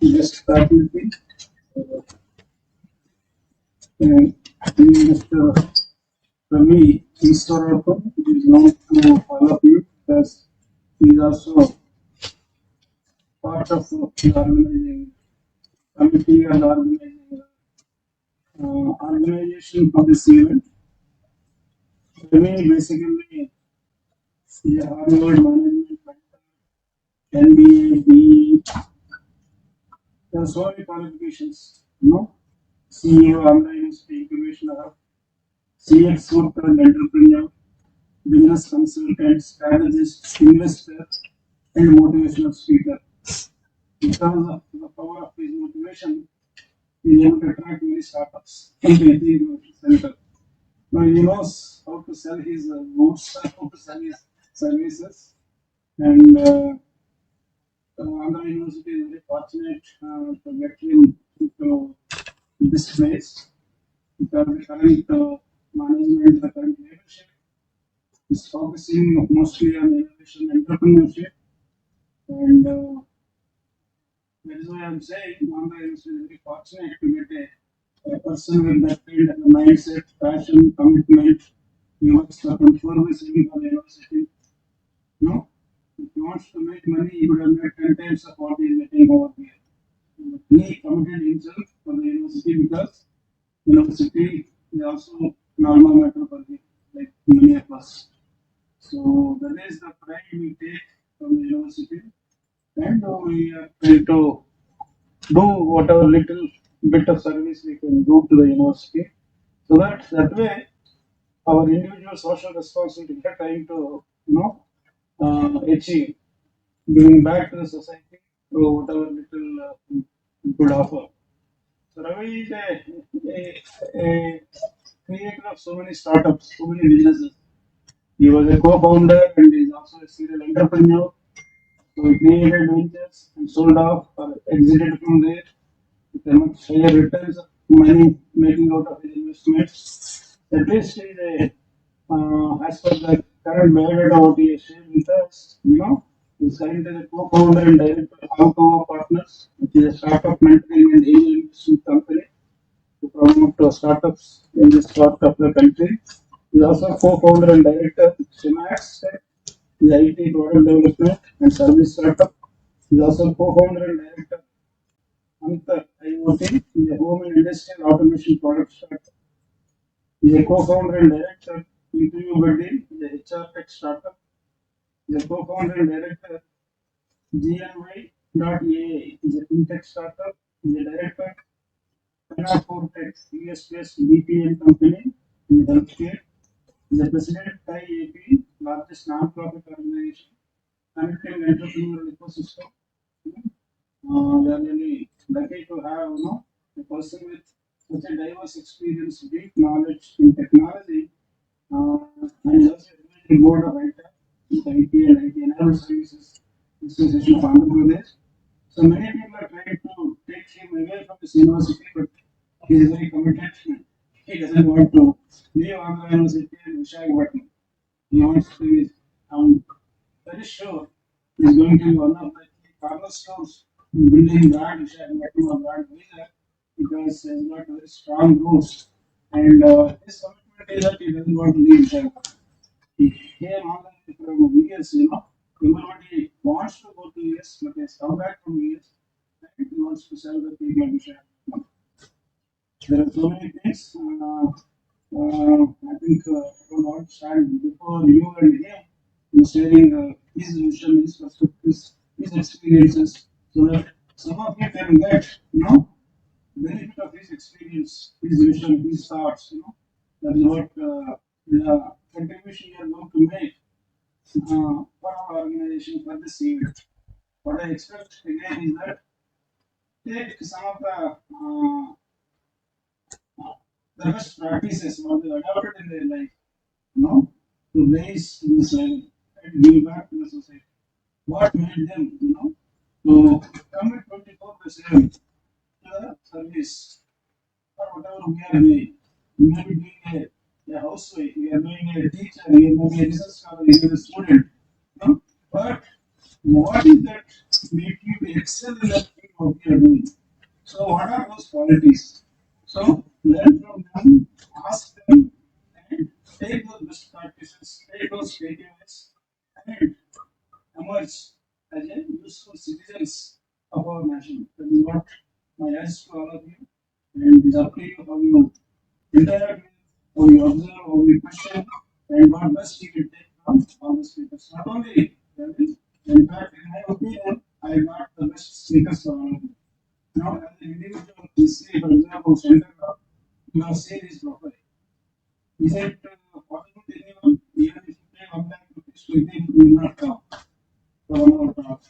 Just faculty. And just for me, Eswarapu is known to all of you because he is also part of the organizing committee and organization of this event. For me, basically, is a Harvard management mentor, MBA, BE. There are so many qualifications, CEO, online industry incubation hub, CX worker and entrepreneur, business consultant, strategist, investor, and motivational speaker. Because of the power of his motivation, he is able to attract many startups into the innovation center. Now he knows how to sell his goods, how to sell his services, and Andhra University is very fortunate to get him into this place because the current management, the current leadership is focusing mostly on innovation and entrepreneurship, and that is why I'm saying Mahindra is very fortunate to get a person with that kind of a mindset, passion, commitment. He works for 24/7 for the university. No, if he wants to make money, he would have made 10 times of what he is making over here. He committed himself for the university because university is also normal matter for him, like many of us. So that is the pride we take from the university, and we are trying to do whatever little bit of service we can do to the university, so that way our individual social responsibility we are trying to achieve, giving back to the society through whatever little we could offer. So Ravi is a creator of so many startups, so many businesses. He was a co-founder and is also a serial entrepreneur. So he created ventures and sold off or exited from there with a much higher returns of money making out of his investments. At least he is as per the current biodata what he has shared with us, he's currently the co-founder and director of Hungary Partners, which is a startup mentoring and angel investment company to promote startups in this part of the country. He's also co-founder and director of Shemax Tech, the IT product development and service startup. He's also co-founder and director of Antar IoT, the home and industrial automation product startup. He's a co-founder and director of Interview Buddy, the HR tech startup. He's a co-founder and director of GNY.AI, is a fintech startup. He's a director of Tech, US-based BPM company in healthcare. He's the president of Thai AP, largest non-profit organization, connecting entrepreneurial ecosystem. We are really lucky to have a person with such a diverse experience, deep knowledge in technology, and he's also a board of ITA, with IT and IT enabled services Association of Andhra Pradesh. So many people are trying to take him away from this university, but he is very committed. He doesn't want to leave Andhra University and Visakhapatnam. He wants to be, I'm very sure he's going to be one of the key cornerstones in building brand Visakhapatnam or brand Visa because he's got very strong roots. And his commitment is that he doesn't want to leave Visakhapatnam. He came on from years, everybody wants to go to US, but he has come back from US and he wants to sell the people in Visakhapatnam. There are so many things. I think I don't want to stand before you and him in sharing his vision, his perspectives, his experiences, so that some of you can get, benefit of his experience, his vision, his thoughts. That is what the contribution you are going to make for our organization for this event. What I expect again is that take some of the best practices what they adopted in their life, to raise this level and give back to the society. What made them, to commit 24/7 to the service or whatever we are doing. We may be doing a housewife, we are doing a teacher, we may be a research scholar, we may be a student, but what is that make you to excel in that thing what you are doing? So what are those qualities? So learn from them, ask them, and take those best practices, take those KPIs, and emerge as a useful citizens of our nation. That is what my advice to all of you. And it is up to you how you interact with, how you observe, how you question, and what best you can take from all the speakers. Not only Ravi, in fact, in my opinion, I got the best speakers for all of you. Now, as an individual, you see, for example, Chandra, you have seen his profile. Is it possible to anyone, even if you pay 1 lakh rupees to him, he will not come for 1 hour talk?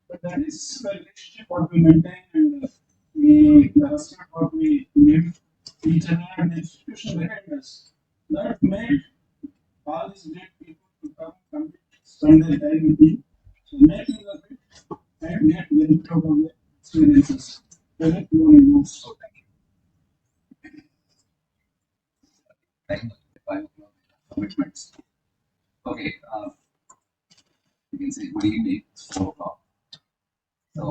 But that is the relationship what we maintain and the respect what we give each other and the institution behind us. That made all these great people to come spend their time with you. So make use of it and get benefit out of the experiences. Correct? No one knows. So thank you. Five commitments. Okay, you can say good evening. It's 4 o'clock. So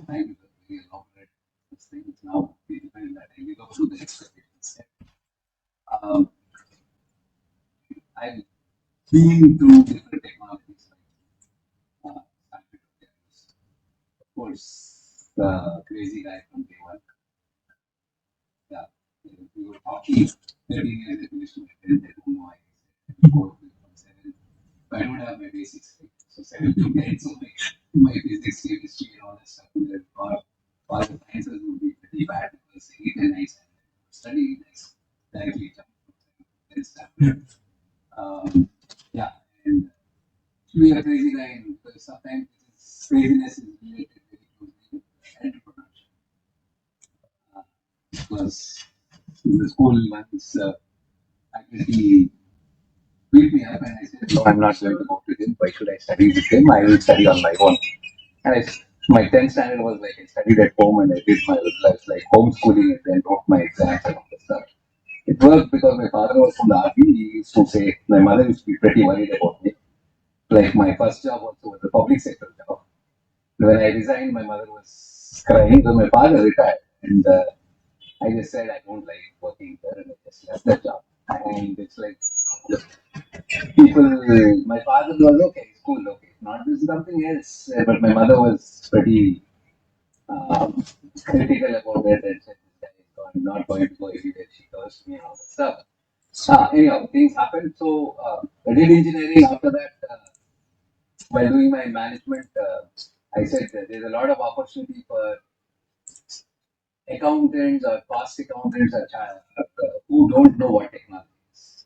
thank you for very elaborate this thing. It's now defined that I will go through the expectations. Um, I've been through different technologies like of course the crazy guy from day one. Yeah, we were talking 13 years at Mitsubishi HM India. They don't know I go from 7. But I don't have my basics. Right? So 7 to 10, so my physics, chemistry, and all that stuff would have got all the sciences would be pretty bad because 8 and 9 study nice directly jump and stuff. Yeah, and we are crazy guy because sometimes this craziness is related very closely with entrepreneurship. Because in the school once faculty beat me up and I said, no, I'm not going to go to him. Why should I study with him? I will study on my own. And my 10th standard was like I studied at home and I did my life like homeschooling and then wrote my exams and all that stuff. It worked because my father was from the army. He used to say, my mother used to be pretty worried about me. Like my first job also was a public sector job. When I resigned, my mother was crying. So my father retired and I just said I don't like working there and I just left that job. And it's like people, my father was okay, school, okay, not this something else. But my mother was pretty critical about it and said, this guy is not going to go anywhere. She cursed me and all that stuff. Anyhow, things happened. So I did engineering after that. While doing my management, I said that there's a lot of opportunity for accountants or cost accountants or who don't know what technology is.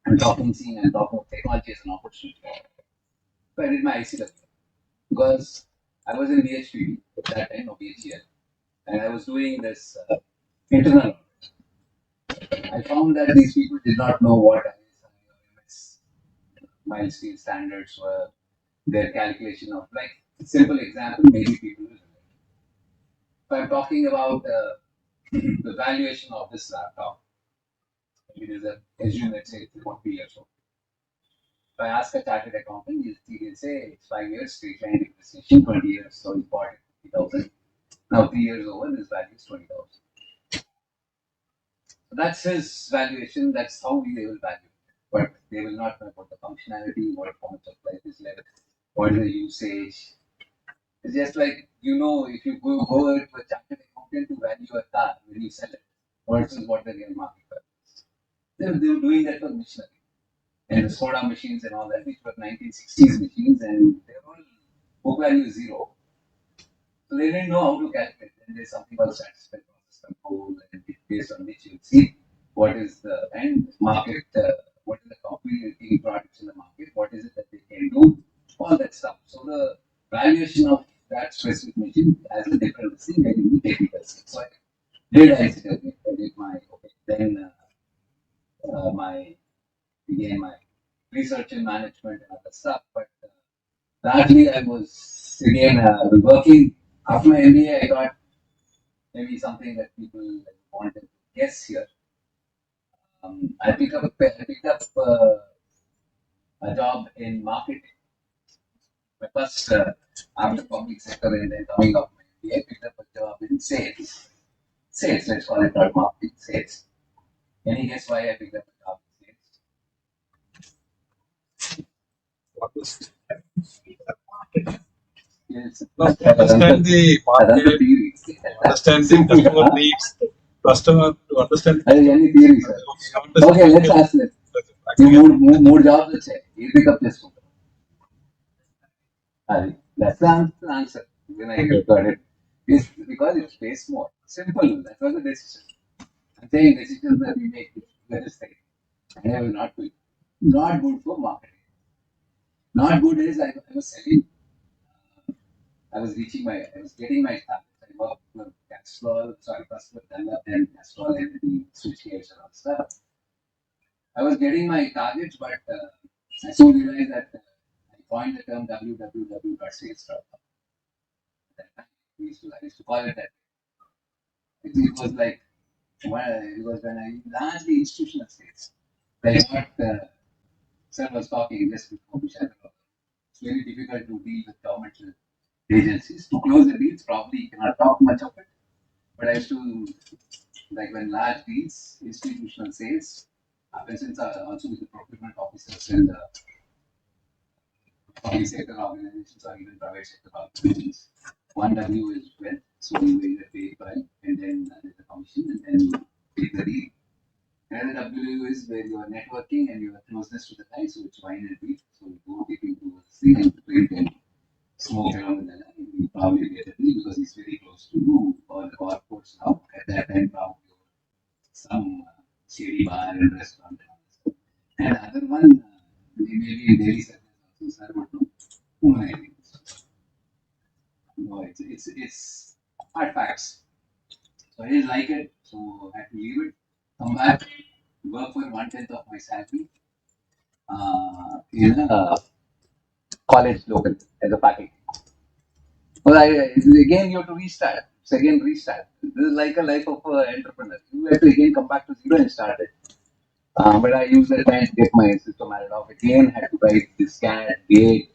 I'm talking, seeing, I'm talking of technology as an opportunity. So I did my ICW because I was in BHPD at that time, or BHEL, and I was doing this internal. I found that these people did not know what ISI or MS milestone standards were, their calculation of like simple example, maybe people will relate. If I'm talking about the valuation of this laptop, maybe there's a assume let's say it's 40 years old. If I ask a chartered accountant, he will say it's 5 years, straight line depreciation, 20 years, so he bought it 50,000. Now 3 years over, this value is 20,000. So that's his valuation, that's how they will value it. But they will not know about the functionality, what forms of life is left, what is the usage. It's just like, if you go to a chartered accountant to value a car when you sell it versus what the real market value is. They were doing that for machinery and the soda machines and all that, which were 1960s machines, and they were all book value zero. So they didn't know how to calculate. Then there's something called statistical process control, and based on which you see what is the end market, what is the competing products in the market, what is it that they can do, all that stuff. So the valuation of that specific machine has a different thing than in the technical skill. So I did I did my okay. Then my began my research and management and other stuff, but largely I was again working after my MBA. I got maybe something that people wanted to guess here. I picked up a job in marketing My first, after public sector and then coming up, I picked up a job in sales. Sales, let's call it not marketing, sales. Any guess why I picked up a job in sales? Yes. To understand the Another market, theory. understand the customer needs, customer to understand. Any theory, sir. Okay, let's ask this. You more jobs వచ్చాయి ఏ pickup చేసుకుంటారు అది that's the answer when I got it. It's because it pays more. Simple. That was the decision. I'm saying decisions that we make is very straight. And I was not good. Not good for marketing. Not good is I was selling. I was getting my targets. I worked for Castrol, sorry, first with Dunlop and Castrol and the switchgears and all stuff. I was getting my targets, but I soon realized that I coined the term www.sales.com. At that time, I used to call it that. It was like, it was when I largely institutional sales. Like what Sir was talking just before we shared about. It's very difficult to deal with governmental agencies. To close the deals, probably you cannot talk much of it. But I used to, like when large deals, institutional sales, happens also with the procurement officers and public sector organizations or even private sector organizations. One W is when, so you either pay by and then there's a commission and then you take the deal. And W is where you are networking and you are closeness to the guy, so it's wine and beef. So you go take him to a thing and drink and smoke along the line. You probably get a deal because he's very close to you or the corporates now. At that time, probably some shady bar and restaurant. And other one, maybe in Delhi, sir, would know. Whom I think. No, it's hard facts. So I didn't like it, so I had to leave it, come back, work for 1/10 of my salary in a college local as a faculty. Well, again you have to restart. It's again restart. This is like a life of an entrepreneur. You have to again come back to zero and start it. But I used that time to get my system added off again. Had to write this CAT, GATE,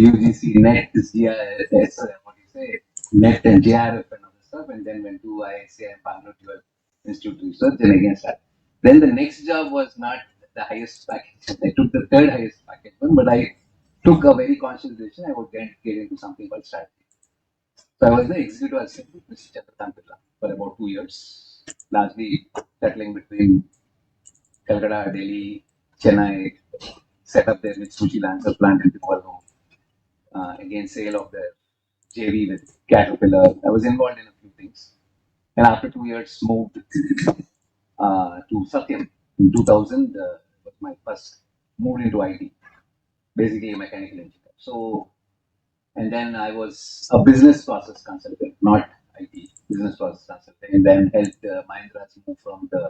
UGC, NET, GIS, what do you say, NET and JRF and other stuff. And then went to ISA and Bangalore Institute Research and again started. Then the next job was not the highest package. I took the third highest package one, but I took a very conscious decision. I would get into something called strategy. So I was the executive assistant to Mr. Chandra for about 2 years, largely settling between Calcutta, Delhi, Chennai, set up their Mitsubishi Lancer plant in Tipalno. Again, sale of their JV with Caterpillar. I was involved in a few things. And after 2 years, moved to Satyam in 2000. Was my first moved into IT, basically a mechanical engineer. So, and then I was a business process consultant, not IT, business process consultant. And then helped Mahindra move from the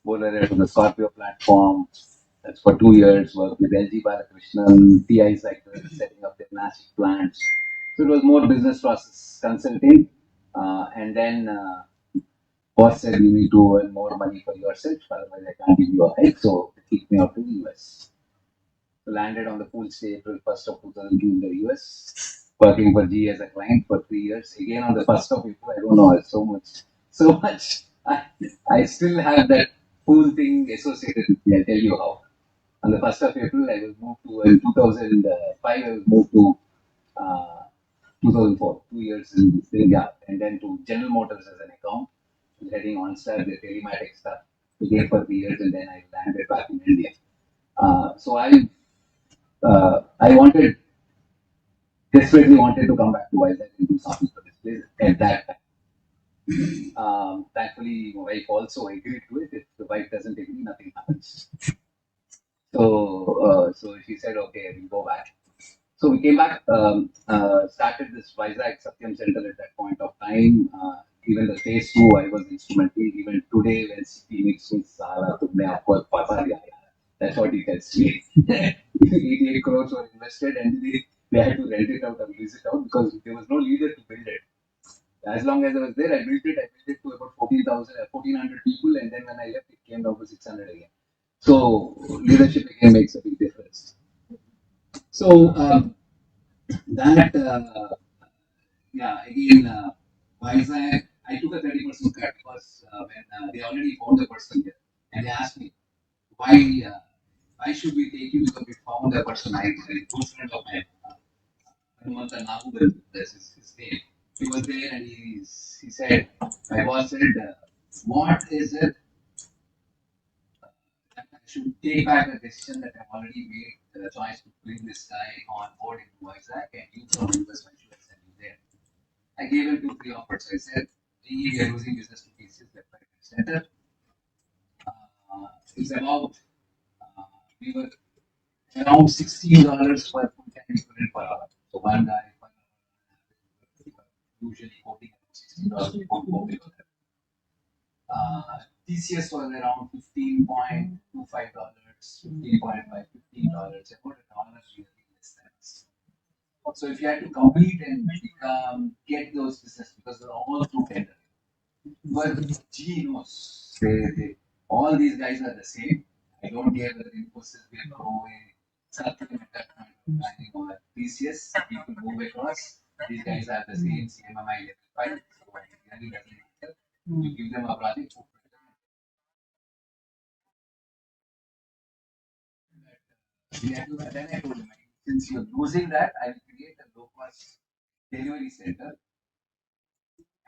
Bolero to the Scorpio platform. That's for 2 years. Worked with LG Balakrishnan, TI sector, setting up their massive plants. So it was more business process consulting. And then boss said you need to earn more money for yourself, otherwise I can't give you a hike. So they kicked me out to the US. So landed on the pool stay April 1st of 2002 in the US. Working for GE as a client for 3 years. Again on the 1st of April, I don't know, so much. I still have that pool thing associated with me. I'll tell you how. On the 1st of April, I was moved to, in 2005, I was moved to 2004, 2 years in this thing, yeah. And then to General Motors as an account, heading on star, the telematics stuff, again for 3 years, and then I landed back in India. So I desperately wanted to come back to Vizag and do something for this place at that time. Thankfully, my wife also agreed to it. If the wife doesn't agree, nothing happens. So she said, okay, we'll go back. So we came back, started this Vizag Satyam Center at that point of time. Even the phase 2, I was instrumental. Even today, when Phoenix with Sara, Papa, that's what he tells me. 88 crores were invested and they had to rent it out or lease it out because there was no leader to build it. As long as I was there, I built it to about 1,400 people, and then when I left, it came down to 600 again. So leadership again makes a big difference. So that, yeah, again, Vizag, I took a 30% cut because when they already found the person here, and they asked me why why should we take you because we found a person. I a good friend of mine, Hanumantan Nagugal, that's his name. He was there and he said, my boss said, what is it that I should take back the decision that I've already made the choice to bring this guy on board into Vizag and you from investment should send you there. I gave him 2, 3 offers. I said, we are losing business to cases left, right, and center. It's about, uh, we were around $16 per full time equivalent per hour. So one guy, per hour, usually quoting around $16 per hour. TCS was around $15.25, 15.5, $15, about $1 really less than us. So if you had to compete and get those business because they're all through tender. But gee knows, all these guys are the same. I don't care whether Infosys, Wipro, Satyam at that point of time or TCS, people move across. These guys are the same CMMI level 5, so it really doesn't matter. You give them a project, then I told him, since you're losing that, I will create a low cost delivery center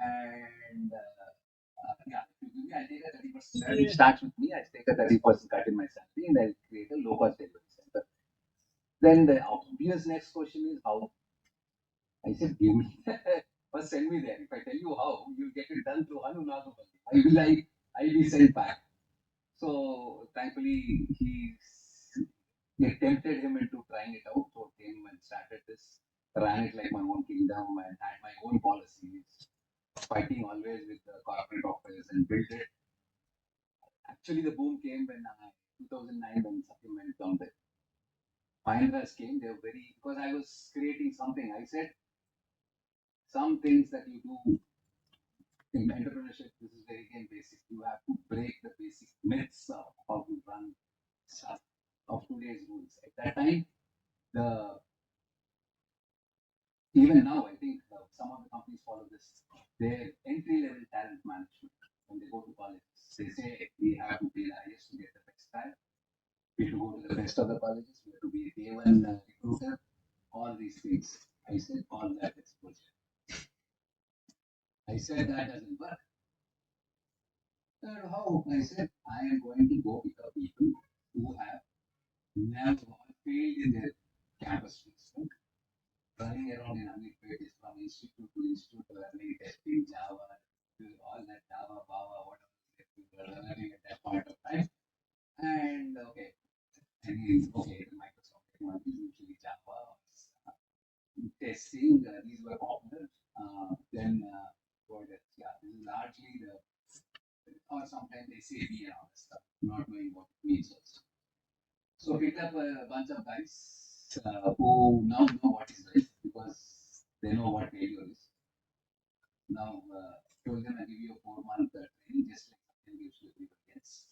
and yeah, if you give me, I'll take a 30% cut. It starts with me, I take a 30% cut in my salary and I'll create a low cost delivery center. Then the obvious next question is how? I said, give me, first send me there. If I tell you how, you'll get it done through Hanu Nagopal. I'll be sent back. So thankfully, it tempted him into trying it out. So came and started this, ran it like my own kingdom and had my own policies, fighting always with the corporate office and built it. Actually, the boom came when 2009 when Satyam went down there. Mahindras came, they were very, because I was creating something. I said, some things that you do in entrepreneurship, this is very again basic. You have to break the basic myths of how to run stuff of today's rules. At that time, the even now, I think some of the companies follow this. Their entry level talent management when they go to college, they say we have to pay the highest to get the best talent. We have to go to the best of the colleges. We have to be a day one recruiter. All these things. I said all that is bullshit. I said that doesn't work. How? I said I am going to go pick up people who have never failed in their campus placement, running around in undergraduates from institute to institute, learning, testing, Java, all that Java, Bava, whatever we were learning at that point of time. And okay, okay, the Microsoft technology is usually Java, testing, these were popular. Then what else? Yeah, this is largely the, or sometimes they say B and all this stuff, not knowing what it means also. So picked up a bunch of guys who now know what is life because they know what failure is. Now told them I give you a 4 month training just like something gives to everybody else.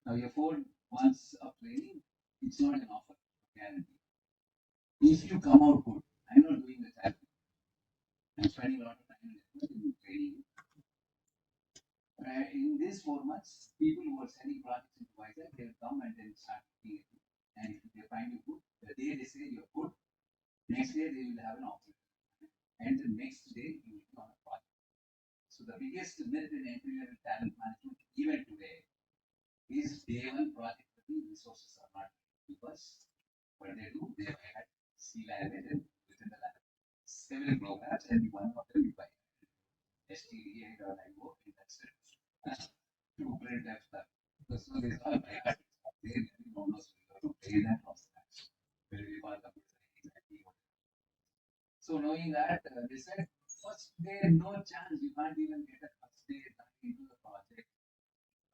Now your 4 months of training, it's not an offer guarantee. If you come out good, I'm not doing the charity. I'm spending a lot of time and effort in training. In these 4 months, people who are selling projects into Vizag, they'll come and then start looking at you. And if they find you good, the day they say you're good, next day they will have an offer. And the next day you will be on a project. So the biggest myth in entry level talent management, even today, is day one project the resources are not because what they do, they had C language and within the language. Several programs and one of them you buy. STDA or IO, and that's it. To print that stuff. So these are my habits. They really don't know to play that from scratch. Where we call them exactly what. So knowing that, they said, first day, no chance, you can't even get a first day into the project.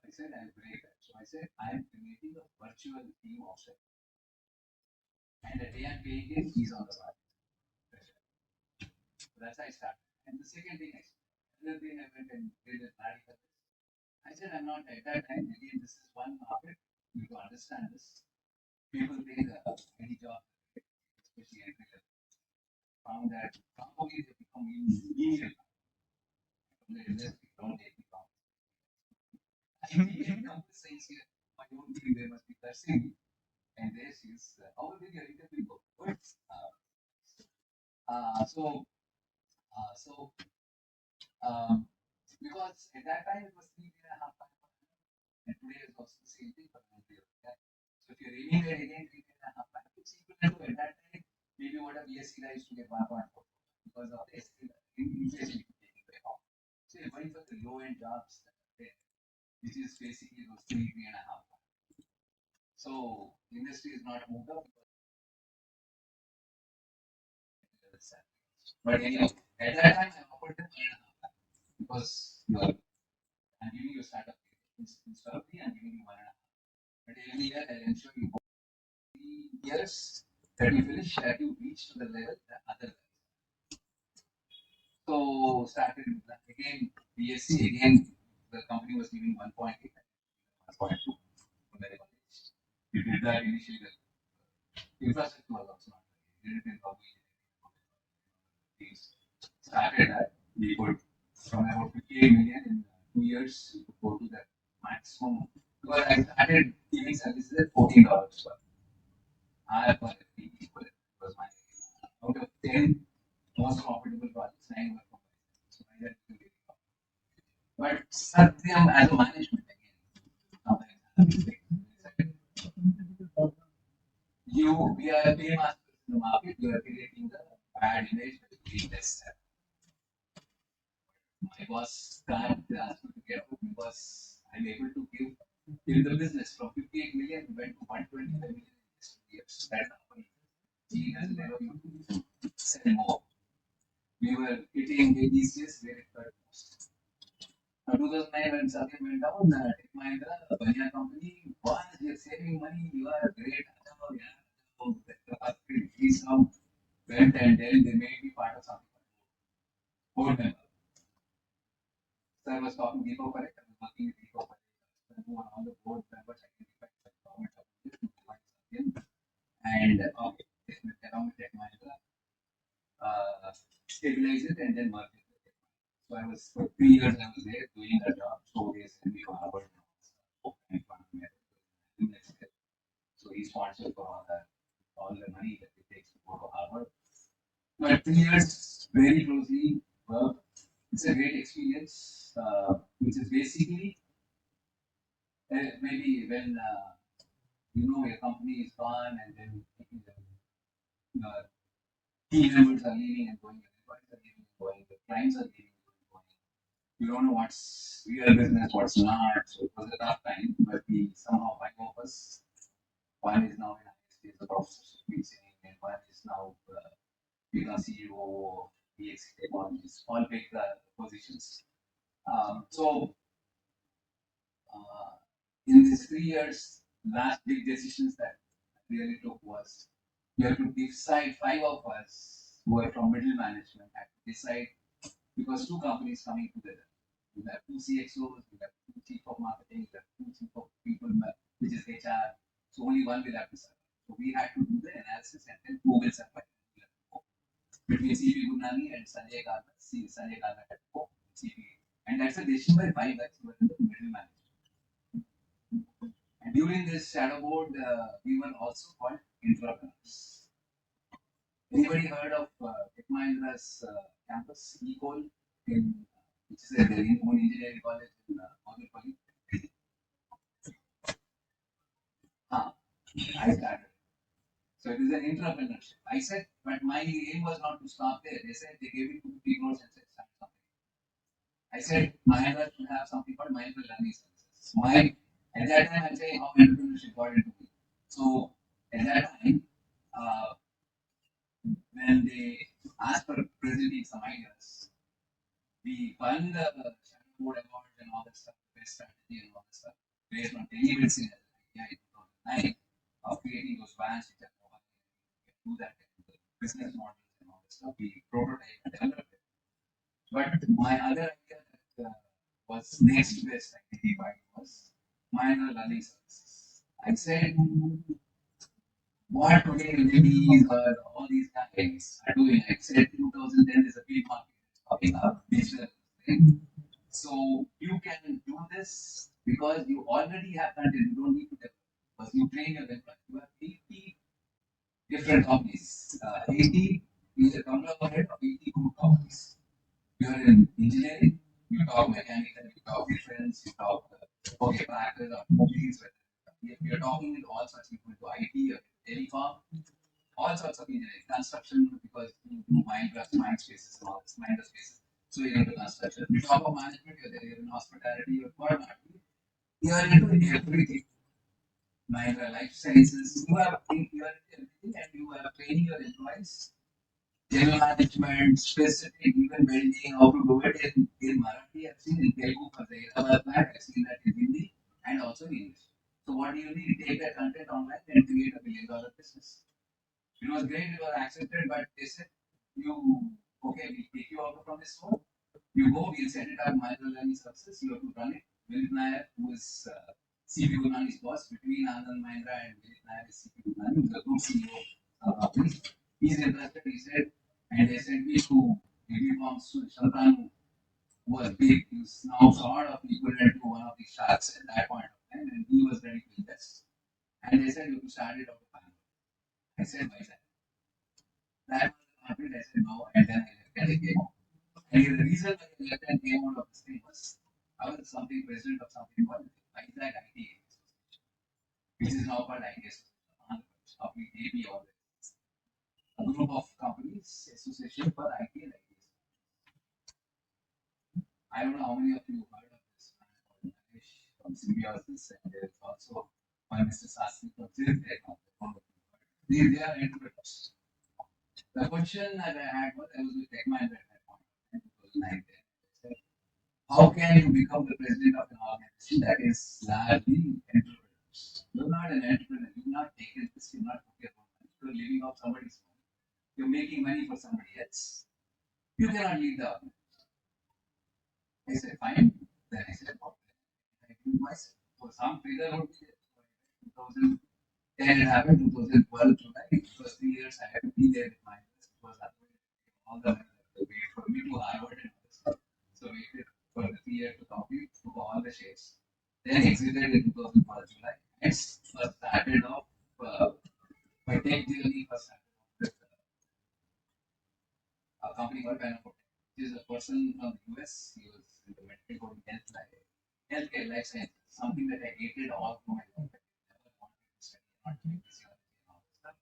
I said, I'll break that. So I said, I'm creating a virtual team of it. And the day I'm paying it, he's on the project. So that's how I started. And the second thing I said, another thing I went and did a radical. I said, I'm not at that time. Again, this is one market. You have to understand this. People think any job, especially entry level. found that probably they become menial from the industry, don't take it wrong. I really come to say here, I don't think they must be cursing me. And there she is, how did your interview go? Good. So, so because at that time it was 3.5 and today is also the same thing for the year. Okay? So if you're aiming at again 3.5 it's equivalent to at that time maybe what a BSc guy used to get 1.4 because of the inflation taking way off. So you're going for the low end jobs there, which is basically those 3.5. So the industry is not moved up because but anyway, at that time I offered them 1.5 because I'm giving you a startup instead of 3, I'm giving you 1.5. But every year I'll ensure you 3 years that you finish that you reach to the level that other guys. So started again BSc again the company was giving 1.8 1.2 from the college. We did that initially the infrastructure was also not there. We did it in Ravi. Started that we could from about 58 million in 2 years we could go to the maximum because I started giving services at $14 per I per equal was my out of 10 most profitable projects, 9 were from my so I had to really but Satyam as a management again, we are paymasters in the market, we are creating the bad image with the best. My boss can't ask me to get out because I'm able to give in the business from 58 million we went to 125 million in just 2 years. That company, he has never been to sell more. We were hitting these days where it hurt most. Now, 2009 when Satyam went down, Tech Mahindra, a Banya company, once you're saving money, you are great. Please come, went and then they made me part of something. Board member. So I was talking to Deepak Parekh, I was working with Deepak Parekh, who are all the board members identified by government of Satyam, and along with Tech Mahindra, stabilize it and then merge it. So I was for 3 years I was there doing that job. So they sent me to Harvard. So he sponsored for all the money that it takes to go to Harvard. But 3 years very closely work. It's a great experience, which is basically maybe when you know your company is gone and then uh, team members are leaving and going, employees are leaving and going, the clients are leaving and going. You don't know what's real business, what's not. So it was a tough time, but we somehow 5 of us. One is now in ISP as a professor and one is now become CEO of DXC Technologies, all big positions. So in these 3 years, last big decisions that I really took was you have to decide 5 of us who are from middle management had to decide because 2 companies coming together. You have 2 CXOs, you have 2 chief of marketing, you have 2 chief of people, which is HR. So only one will have to survive. So we had to do the analysis and then who will survive. Between CP Gunani and Sanjay Karma, Sanjay Karma had to go CP. And that's a decision by 5 guys who were in the middle management. And during this shadow board, we were also called entrepreneurs. Anybody heard of Tech Mahindra's campus, ECOL, which is their own engineering college in Hungary? I started. So it is an entrepreneurship. I said, but my aim was not to stop there. They said they gave me 250 crores and said start something. I said Mahindra should have something called Mahindra Learning Services. At that time I'm saying how entrepreneurship got into me. So at that time, when they asked for presenting some ideas, we won the Shadow Board Awards and all that stuff, the best strategy and all that stuff, based on telemedicine as an idea in 2009 of creating those brands which are do that business models and all that stuff. We prototype and developed it. But my other idea that was next best identified was Mahindra Learning Services. I said, what today ladies or all these guys are doing. Like said 2010 is a big market popping up, digital thing. So you can do this because you already have content. You don't need to develop because you train your employees. You have 80 different companies. 80 is a conglomerate of 80 group companies. You are in engineering, you talk mechanical, you talk defense, you talk okay, tractors, automobiles. You're talking with all sorts of people, to IT, or telecom, all sorts of engineering, construction, because you do mind spaces and all this, mind spaces. So you're into construction. You talk about management, you're there, you're in hospitality, you're whatnot. You're into everything. Mahindra Life Sciences, you are into everything and you are training your employees. General management, specific, even building, how to do it in Marathi, I've seen in Telugu for the Hyderabad plant, I've seen that in Hindi and also in English. So what do you need? Take that content online and create a $1 billion business. It was great, we were accepted, but they said, you, okay, we'll take you out from this role. You go, we'll set it up, Mahindra Learning Services, you have to run it. Vilit Nair, who is CP Gurnani's boss, between Anand Mahindra and Vilit Nair is CP Gurnani, who is the group CEO. He's interested, he said, and they sent me to uniforms to Shantanu, who was big, he was now sort of equivalent to one of the sharks at that point of time, and he was ready to invest. And they said, you have to start it out of Bangalore. I said, why that? That was the conflict. I said no, and then I left and I came out. And the reason why I left and came out of this thing was I was something president of something called Isaac IT, which is now called ITS of the AP or a group of companies, association for IT and ITS. I don't know how many of you heard of this man called Naresh from Symbiosis, and there's also my Mr. Sastry from Tech. They are entrepreneurs. The question that I had was I was with Tech Mahindra at that point in 2009. I said, how can you become the president of an organization that is largely entrepreneurs? You're not an entrepreneur. You're not taking this. You're not putting your own money. You're living off somebody's money. You're making money for somebody else. You cannot lead the organization. I said, fine. Then I said, okay. I do myself. So some figure would be there. 2010 it happened, 2012 July. It was 3 years I had to be there with my business. It was all the way for me to Harvard and all this stuff. So waited for the 3 years to complete, took all the shares. Then exited in 2012 July. And first started off my tech journey first started off with a company called Banner. This is a person from the US. He was in the medical coding healthcare life sciences, something that I hated all through my life. I never wanted to study, not doing physiology and all this stuff.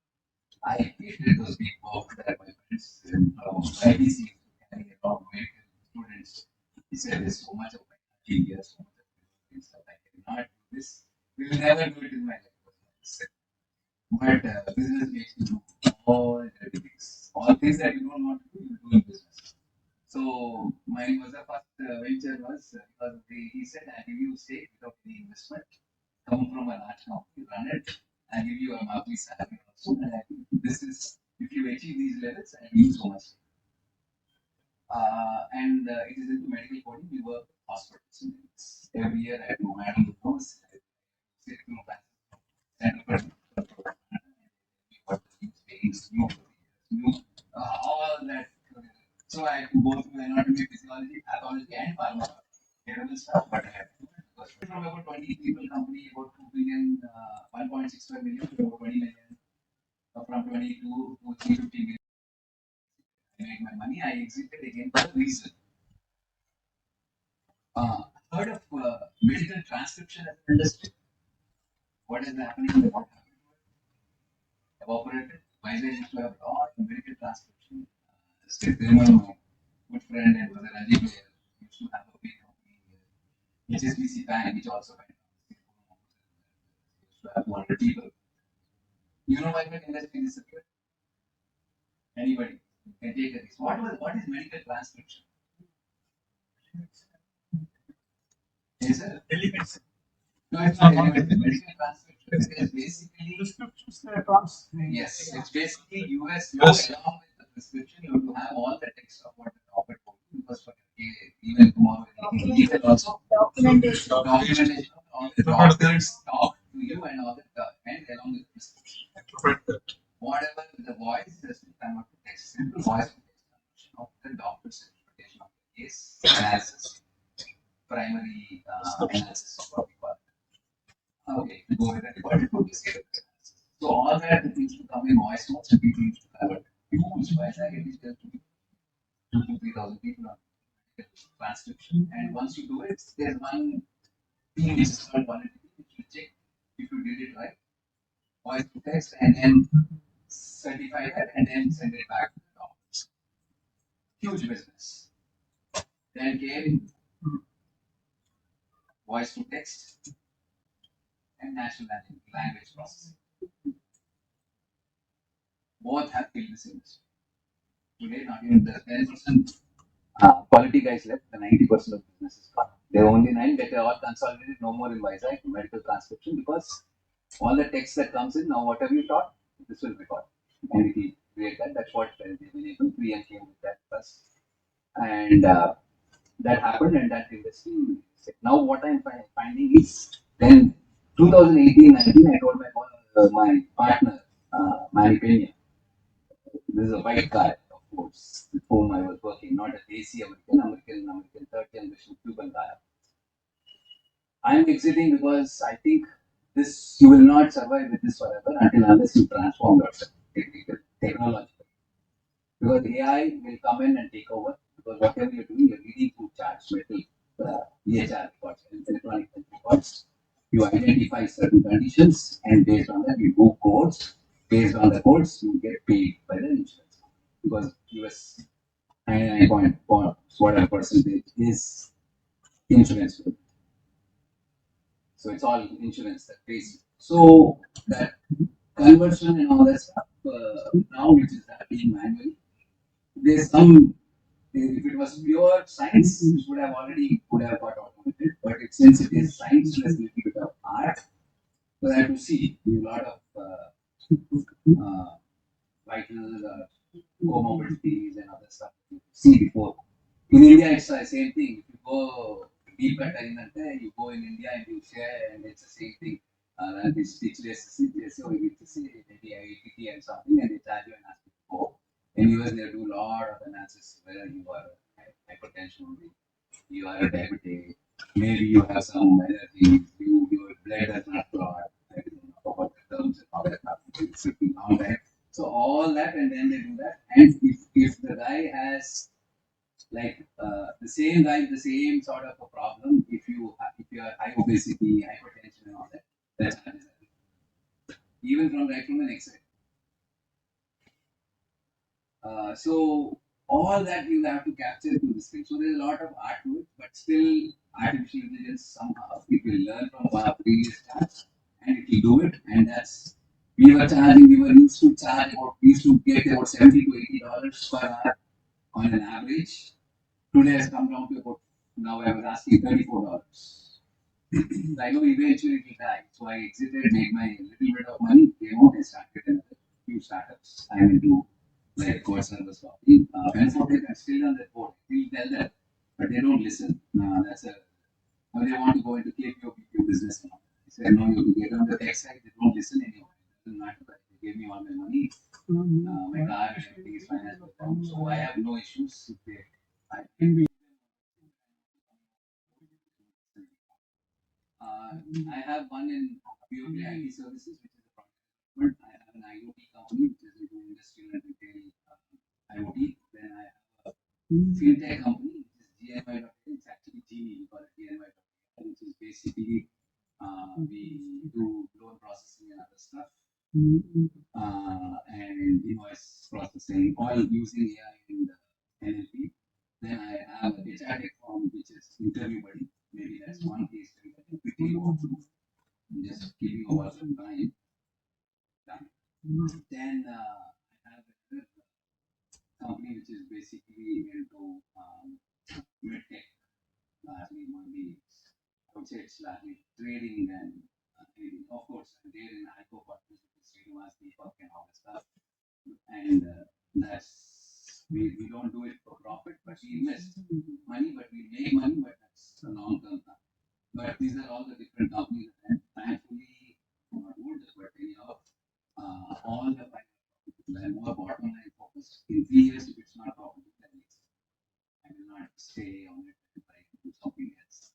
I hated those big books that my friends in IBC used to carry around medical students. He said, there's so much of my here, so much of stuff. I cannot do this. We will never do it in my life. But business makes you do all dirty things. All things that you don't want to do, you do in business. So mine was the first venture was because he said, I give you stake without any investment, come from a large company, run it, and give you a monthly salary also. And I think this is if you achieve these levels and give so much. And it is into medical coding. We work with hospitals. Every year I do madam knows, I sit through center for what new space, new all that. So I have to go through anatomy, physiology, pathology, and pharma. Terrible stuff, but I have to do it. Because from about 20 people company, about 2 billion, 1.65 million to about 20 million. From 22 to 350 million, I made my money. I exited again for a reason. Heard of medical transcription as an industry? What is happening? What happened to it? Evaporated. Why they used to have a lot of medical transcription? Still, my good friend and brother Ravi used to have a big company, HSBC Bank, which also went down. Used to have 200 people. You know why that industry disappeared? Anybody can take a risk. What is medical transcription? Yes, sir. Telemedicine. No, it's not telemedicine. Medical transcription is basically Prescriptions they transfer. yes, it's basically US law along with the prescription. You have to have all the text of what the doctor told you because for even tomorrow legal also Documentation. documentation of all the doctors talk to you and all that and along with the prescription. Interpret that. all that used to come in voice notes and people used to convert huge voice. I get just 2,000 to 3,000 people on transcription. And once you do it, there's one thing which is called quality, which will check if you did it right, voice to text, and then certify that and then send it back to the office. Huge business. Then came voice to text and natural language processing. Both have killed this industry. Today, not even the 10% quality guys left, the 90% of business is gone. There are only 9 that are all consolidated, no more in Vizag, medical transcription, because all the text that comes in, now whatever you taught, this will record. And it will create that. That's what they've been able to came with that first. And that happened, and that industry. Now, what I'm finding is then 2018-19, I told my partner, Manny Pena, this is a white guy, of course, with whom I was working, not a Desi American, third generation Cuban guy. I'm exiting because I think this you will not survive with this forever unless you transform yourself technologically. Because AI will come in and take over. Because whatever you're doing, you're reading through charts, metal, EHR records, electronic health records. You identify certain conditions, and based on that, you do codes. Based on the codes, you get paid by the insurance. Because US 99 point whatever percentage is insurance. So it's all insurance that pays. So that conversion and all that stuff now, which is happening manually, there's some. If it was pure science, it would have got automated. But since it is science plus a little bit of art, so I have to see a lot of vital comorbidities and other stuff to see before. In India, it's the same thing. If you go deep at you go in India and you share, and it's the same thing. This teaches or maybe IIT and something, and they charge you and ask you to go. In US, they do a lot of analysis whether you are hypertension, you are a diabetic, maybe you have some allergies, your blood does not clot. I don't know about the terms and all that stuff. All that. So all that, and then they do that. And if the guy has like the same guy with the same sort of a problem, if you are high obesity, hypertension, and all that, that's even from right from an X-ray. So all that you have to capture to this thing. So there's a lot of art to it, but still artificial intelligence somehow it will learn from our previous tasks and it will do it. And that's we were used to charge we used to get about $70 to $80 per hour on an average. Today has come down to about now I was asking $34. I know eventually it will die. So I exited, made my little bit of money, came out and started another few startups. I will do like core service copy. And for I'm still on that board. We tell that, but they don't listen. That's a they want to go into KPO business now. I said, no, you get on the tech side, they don't listen anymore. It doesn't matter. They gave me all my money. My car and everything is financed with them. So I have no issues if they I can be I have one in purely IT services, which is a product development. I have an IoT company, which is into industrial and retail IoT. Then I have a fintech company, which is GNY. It's actually Genie, we call it GNY, which is basically we do loan processing and other stuff. And invoice processing, all using AI and NLP. Then I have a HR tech firm, which is interview buddy. Maybe that's one case study that I quickly go through. Just giving over some time. Then I have another company which is basically into medtech, largely only. I would say it's largely trading and trading. Of course, there in Hypo partners with Srinivas, Deepak, and all that stuff. And that's we don't do it for profit, but we invest money, but we make money, but that's a long term. But these are all the different companies, and thankfully, not good, but anyhow, all the and more bottom line focused. In 3 years, if it's not profitable, then I will not stay on it and try to do something else.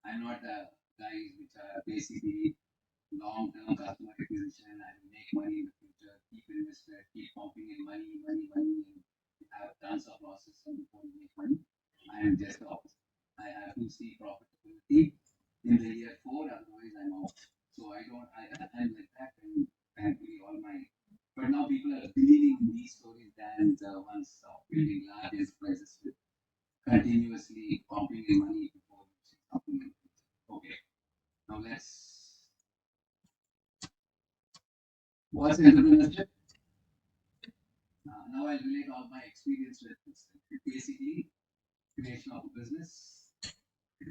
I'm not guys which are basically long term customer acquisition. I will make money in the entrepreneurship? Now I'll relate all my experience with this. Basically, creation of a business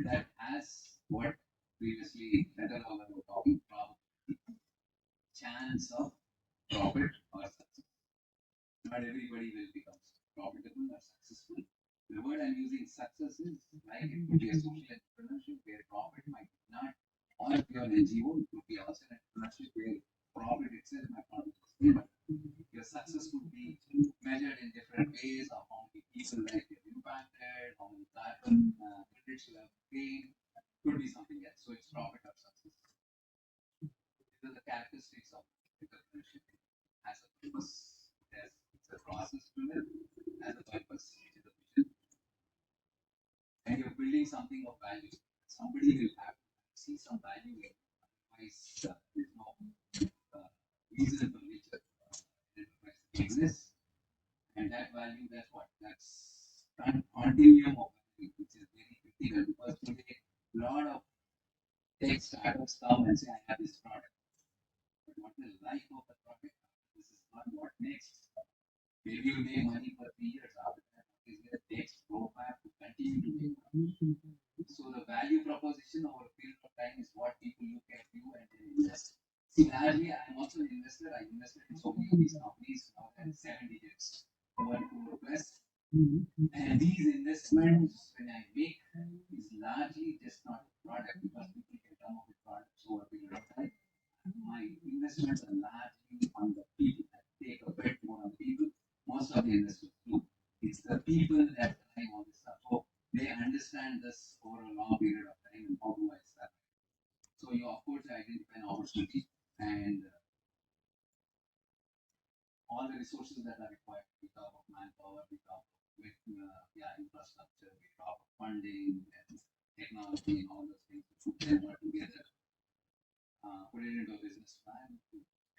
that has what previously Netherlands were talking about, chance of profit or success. Not everybody will become profitable or successful. The word I'm using, success, is like it could be a social entrepreneurship where profit might not, or if you're an NGO, it could be also an entrepreneurship where profit itself might not be sustainable. Your success could be measured in different ways of how many people like you've impacted, how many carbon credits you have gained, could be something else. So it's profit or success. These are the characteristics of entrepreneurship. As a purpose, it's a process driven. As a purpose, it is a vision. And you're building something of value. Somebody will have to see some value in it. Otherwise, there's no reason for which enterprise exists. And that value, that's what? That's continuum of value, which is very critical because today, a lot of tech startups come and say, I have this product. But what is the life of the product? This is not what next. Maybe you make money for 3 years after that. Is there a next roadmap to continue to make money? So the value proposition over a period of time is what people look at you and they invest. See, largely, I'm also an investor. I invested in so many of these companies now at 7 digits, 1 crore plus. And these investments, when I make, is largely just not a product because people can come up with products over a period of time. My investments are largely on the people that take a bet more on the people. Most of the investors do. It's the people that drive all this stuff. So they understand this over a long period of time and how to start. So you of course identify an opportunity and all the resources that are required. We talk of manpower, we talk of infrastructure, we talk of funding and technology and all those things. Put them all together, put it into a business plan,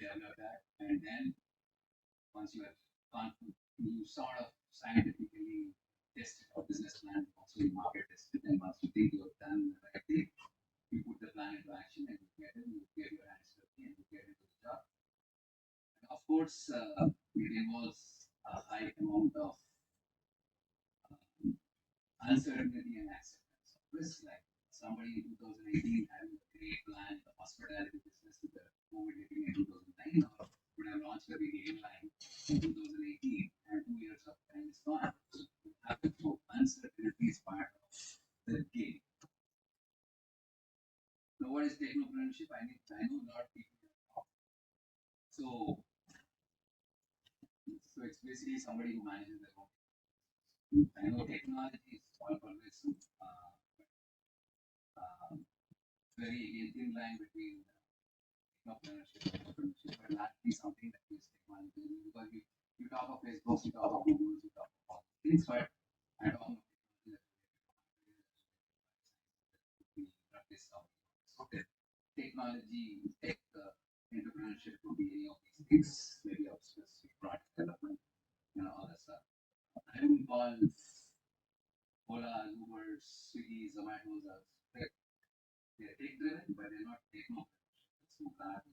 develop that, and then once you have confident, you sort of scientifically test your business plan, also you market test it, and once you think you have done the right thing, you put the plan into action and you get it, you get your hands dirty and you get into the job. And of course, it involves a high amount of uncertainty and acceptance of risk. Like somebody in 2018 having a great plan, the hospitality business with the COVID hitting in 2009, or would have launched a big airline in 2018, and 2 years of time is gone. So uncertainty is part of the game. Now, what is technopreneurship? I know a lot of people talk. So it's basically somebody who manages their own. I know technology is all pervasive, very again thin line between technopreneurship and entrepreneurship, but largely something that is technology because you talk of Facebook, you talk of Google, you talk of all things, but I talk of technology, tech, entrepreneurship could be any of these things, maybe of specific product development, all that stuff. I don't call Ola, Uber, Swiggy, Zomato they're tech driven, but they're not technopreneurship.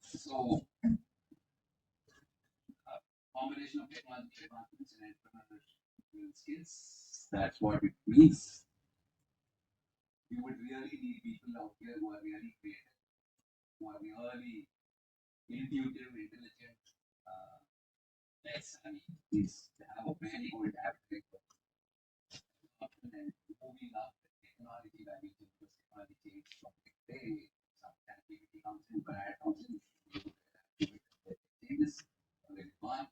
So combination of technology advancements and entrepreneurship skills, that's what it means. You would really need people out here who are really creative, who are really intuitive, intelligent, means they have a very good appetite for and moving up the technology value chain because technology changes from day. Some activity comes in, bad comes in, changes, already gone.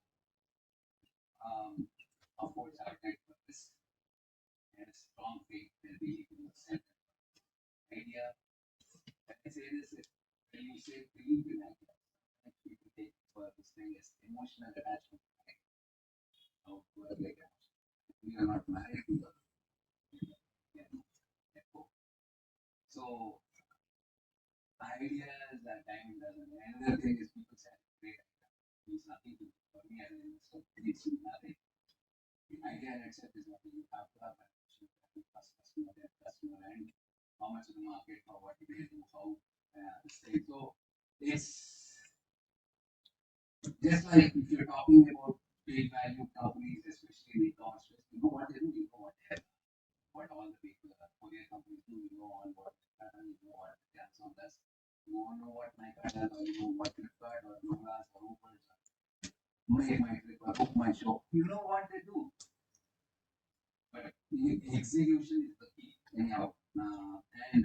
Of course, appetite for risk and a strong faith and belief in the center idea. When I say this, when you say believe in idea, people take for this thing as emotional attachment. We are not married to them. So, ideas that time doesn't. Another thing is people say, great idea. Means nothing to for me as an investor. It's nothing. The idea in itself is nothing. You have to have a customer, and how much of the market, or what you do, how this thing. So, it's Just like if you're talking about big value companies, especially in e-commerce, you know what they do, you know what they have, what all the big courier companies do, you know all what you know what Amazon does, you won't know what Nike does, or you know what Flipkart or Lolas or Uber make my trip or book my show. You know what they do, but the execution is the key. Anyhow, and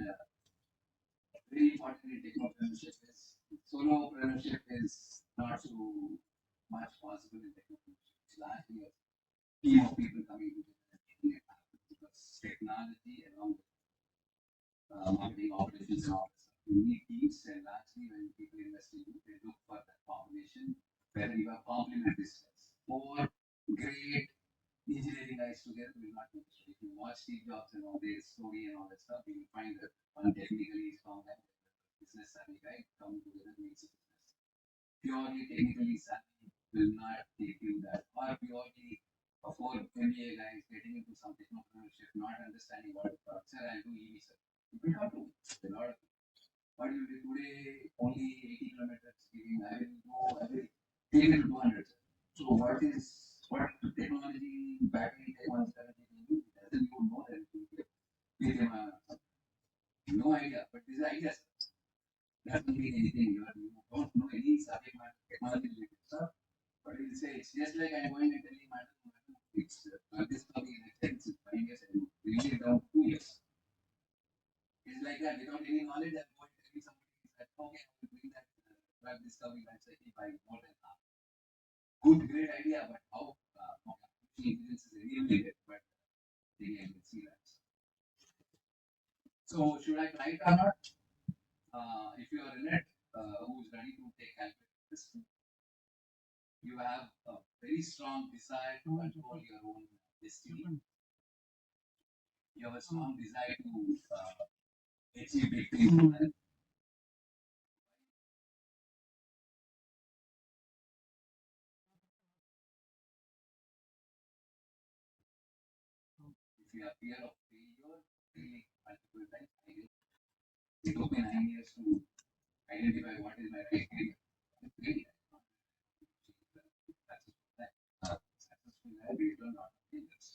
very importantly, technopreneurship is solopreneurship is not so much possible in technopreneurship. It's largely a team of people coming together and making it happen because technology along with marketing operations and all that stuff. You need teams and largely when people invest in you, they look for that combination where you have complementary skills. Four great engineering guys together will not do this. If you watch Steve Jobs and all their story and all that stuff, you will find that one technically strong guy, business savvy guy, come together makes a business. Purely technically savvy will not take you that, or purely a four MBA guys getting into some technopreneurship, not understanding what the products are and do EV stuff. You will not do it. A lot of what you do today, only 80 kilometers giving, I will take it to 200. So what the technology battery technology currently do? It doesn't even know that it will give lithium no idea, but these ideas doesn't mean anything. You don't know any subject matter technology related stuff, but you will say it's just like I'm going and telling madam, it's this topic in it's 5 years and bringing it down 2 years. It's like that without any knowledge. I'm going to tell somebody that okay, I will bring that drug discovery life cycle by more than half. Good, great idea, but how intelligence is regulated, but again, we'll see that. So, should I try it or not? If you are in it, who's ready to take calculate this, you have a very strong desire to control your own destiny. You have a strong desire to achieve big things. And if you have fear of failure, failing multiple times, it took me 9 years to identify what is my right career. Successful based on lot of failures.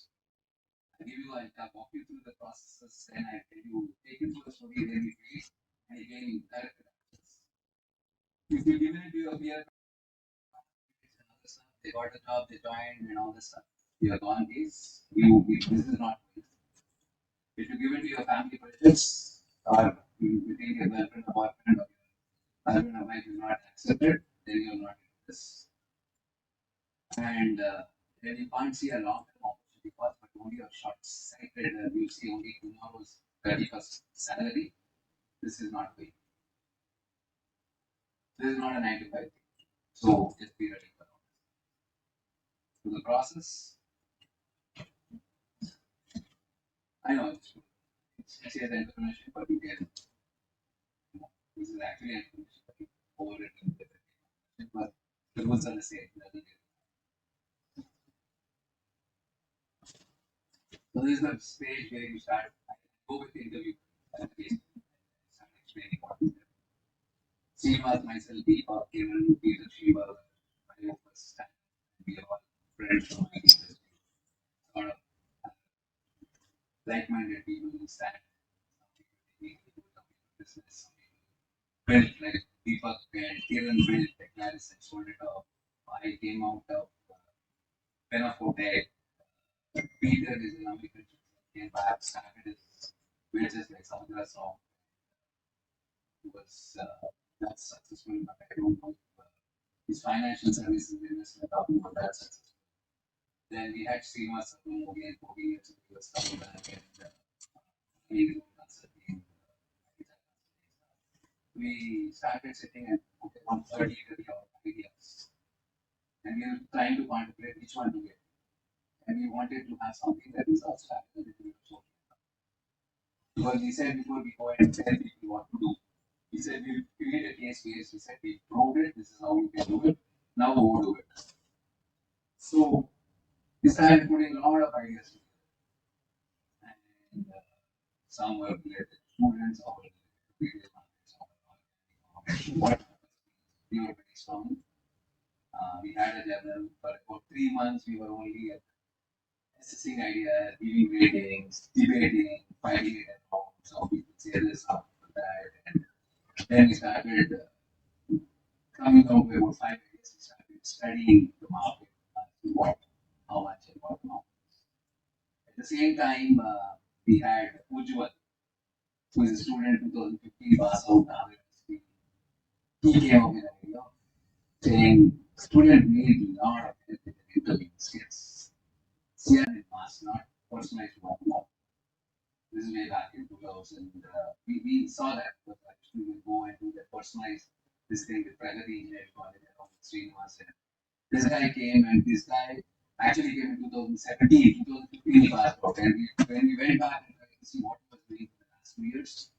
I give you, I'll walk you through the processes and I tell you, take you through the story, then you fail, and again you direct the process. If you give it to your peer, another stuff, they got a job, they joined, and all this stuff. You are gone days, this is not good. If you give it to your family projects, or you think your girlfriend or boyfriend or your husband or wife will not accept it, then you are not in this. And then you can't see a long term opportunity cost, but only a short sighted, you see only tomorrow's 31st salary. This is not way. This is not a 9 to 5 thing. So just be ready for that. So the process, I know it's just as entrepreneurship, but you can, this is actually entrepreneurship, but you overwritten with it. But the rules are the same. So this is the stage where you start, go with the interview. Start explaining what you do. Srinivas, myself, Deepak, Kiran, Peter, Shiva, my first time. We are all friends from my industry. Sort of like-minded people who stand business. Built like Deepak and Kiran built Techlaris and sold it off. I came out of Penaforte. Peter is an American came back, started his wages like Samudra Song. He was not successful, but I don't know. His financial services business went up about that success. Then we had Srinivas again 14 years ago. He was coming back and he was consulting. We started sitting and okay, on 30 ideas. And we were trying to contemplate which one to get. And we wanted to have something that is outstanding. Because he said before we go and tell people what to do, he said we create a case base. He said we proved it. This is how we can do it. Now we'll do it. So we started putting a lot of ideas together. And some were related to students, some were related to what we were very strong. We had a journal for about 3 months. We were only assessing ideas, giving ratings, debating, fighting it at home. Some people say this, some people that. And then we started coming out with about 5 years. We started studying the market, what, how much, and what amount. At the same time, we had Ujjwal, who is a student 2015 pass out now. He came up with an idea saying students need a lot of help with the interview skills. CRM must not personalized one. This is way back in 2000. We saw that, but actually we go and do the personalized this thing with Pragati Engineering College around Srinivas. This guy came and this guy actually came in 2017, 2015 he passed out. And when we went back and tried to see what he was doing for the last 2 years,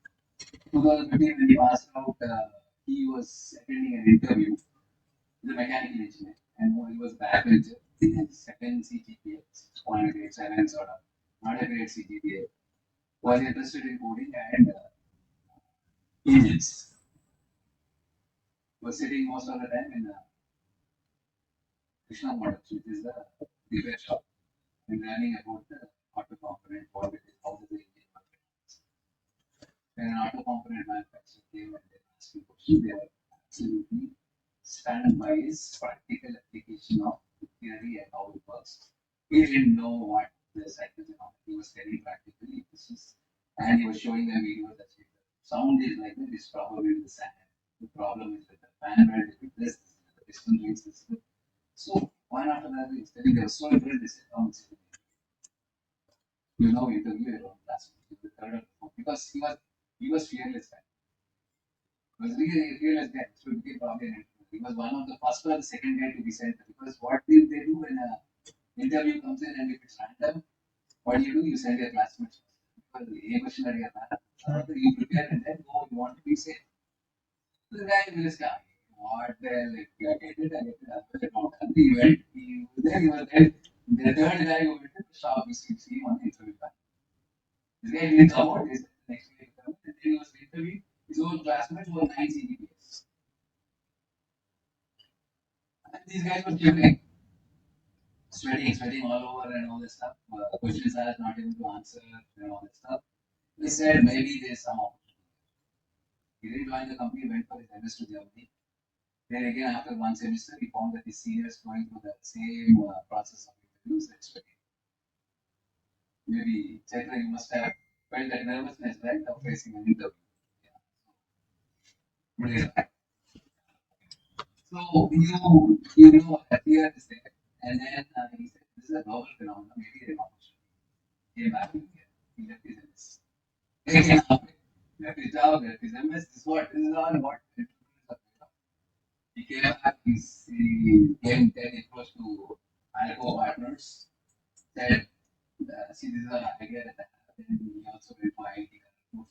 2015 when he passed out, he was attending an interview with a mechanical engineer. And he was backbencher in his second CGPA, 6.87 sort of, not a great CGPA. Was interested in coding and engines. Was sitting most of the time in Krishna Motors, which is the repair shop, and learning about the auto component, what it is, how does the engine work. When an auto component manufacturer came and they asked me questions, they were absolutely stunned by his practical application of the theory and how it works. He didn't know what the cycles and all. He was telling practically this is, and he was showing them videos that say the sound is like that, is probably the sand. The problem is with the fan belt, if it is the piston rings this. So one after the other, he's telling they were so impressed, they said, oh, you know, interview your own class. Because he was fearless guy. He was really a fearless guy. So he became probably an introvert. He was one of the first or the second guy to be sent. Because what did they do when an interview comes in and if it's random, what do? You send your classmates. Because a question that you have, you prepare and then go, you want to be safe. The guy will just come. What the hell? If you get it, I get it. He went, he was there, he was there. The third guy who went to the shop, we see him on the interview. This guy didn't come out, he said the next day, and then he was interviewed. His own classmates were 9 CGPAs. And these guys were shivering, sweating all over and all this stuff. Questions I was not able to answer and all this stuff. He said maybe there's some opportunity. He didn't join the company, went for his MS to Germany. Then again, after one semester, he found that his seniors going through that same process of interviews. Maybe, Chaitra, you must have felt that nervousness, right, of facing an interview. Yeah. So you know fear is there, and then he said this is a global phenomenon. Maybe an opportunity. Came back to India. He left his MS. Again, left his job, left his MS. This is what this is all what entrepreneurs are made of. He came back. He came then approached to Alco partners. Said, see, this is an idea that I have. And he also went for IT for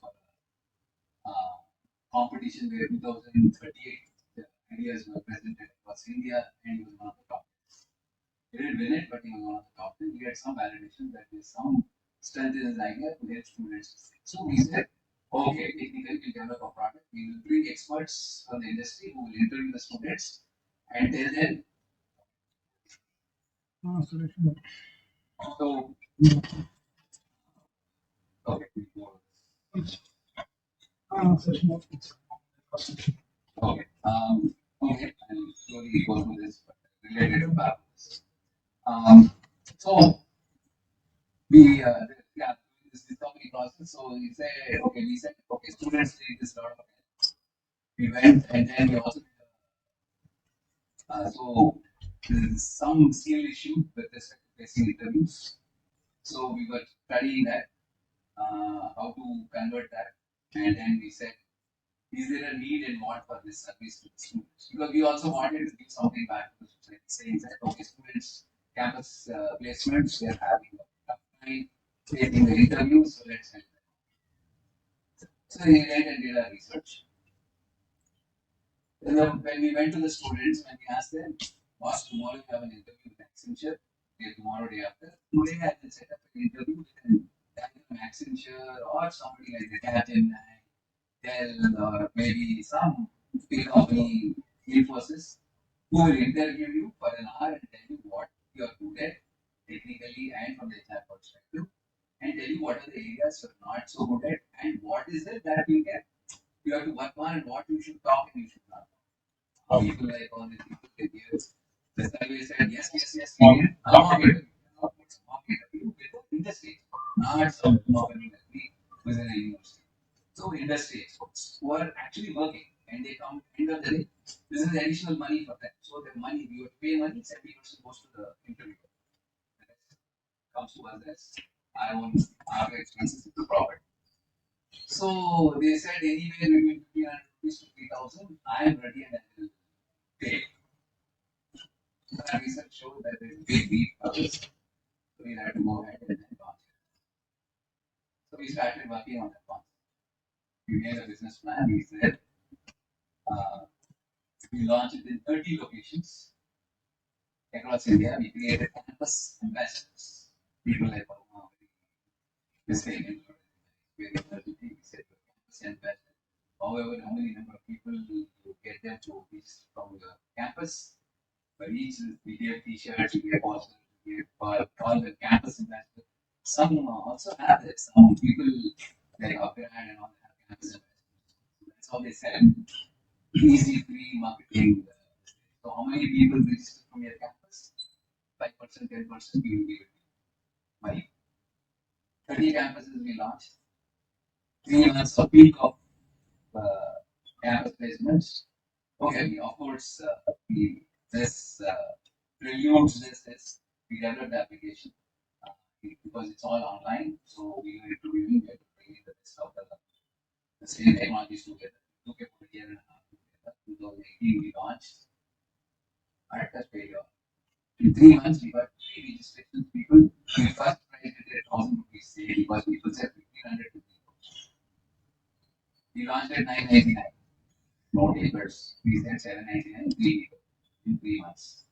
competition where 2038 the ideas were presented across India, and he was one of the top. He didn't win it, but he was one of the top. He had some validation that there's some strength in his idea to help students. So we said, okay, technically we develop a product. We will bring experts from the industry who will interview the students and tell them. So, okay, okay. Okay, I'll slowly go through this, but related to balance. So we yeah, this discovery process. So we say, okay, we said, okay, students need this lot of help. We went and then we also so there's some skill issue with respect to facing interviews. So we were studying that, how to convert that, and then we said, is there a need and want for this service to the students? Because we also wanted to give something back to the society, saying that okay, students, campus placements, they're having a tough time taking the interviews, so let's help them. So he went and did our research. And then when we went to the students, when we asked them, boss, tomorrow you have an interview with Accenture, tomorrow day after, today I can set up an interview with an Accenture or somebody like the Capgemini, Dell, or maybe some big company, Infosys. who will interview you for an hour and tell you what you are good at technically and from the HR perspective, and tell you what are the areas you're not so good at and what is it that you have to work on and what you should talk and you should not. People like all the people they give the survey said yes, yes, yes, we did. Mock interview. Not what's mock interview with industry, not some company like me within a university. So industry experts who are actually working and they come end of the day. This is additional money for them. So the money you pay money, 70% goes to the interview. The rest comes to us as our own our expenses to profit. So they said anywhere between 1,500 rupees to 3,000, I am ready and I will pay. That research showed that there is a big need for this. So we had to go ahead and then launch it. So we started working on that one. We made a business plan. We said we launched it in 30 locations across India. We created campus ambassadors. People like this thing we said campus ambassador. However, how many number of people you get them to reach from the campus? For each, we give t-shirts, we give posters, we give all the campus ambassadors. Some also have this. Some people like Upper Hand and all have campus ambassadors. That's how they sell. Easy free marketing. So how many people register from your campus? 5%, 10% we will give it. Money. 30 campuses we launched. 3 months of peak of campus placements. Okay, of course, we this preludes this is we developed the application because it's all online. So we need to bring in the best of the same technologies together. It took about a year and a half together. 2018 we launched. At that period, in 3 months we got 3 registrations. People we first priced it at 1,000 rupees sale because people said 1,500 rupees. We launched at 999. No takers. We said 799. In 3 months.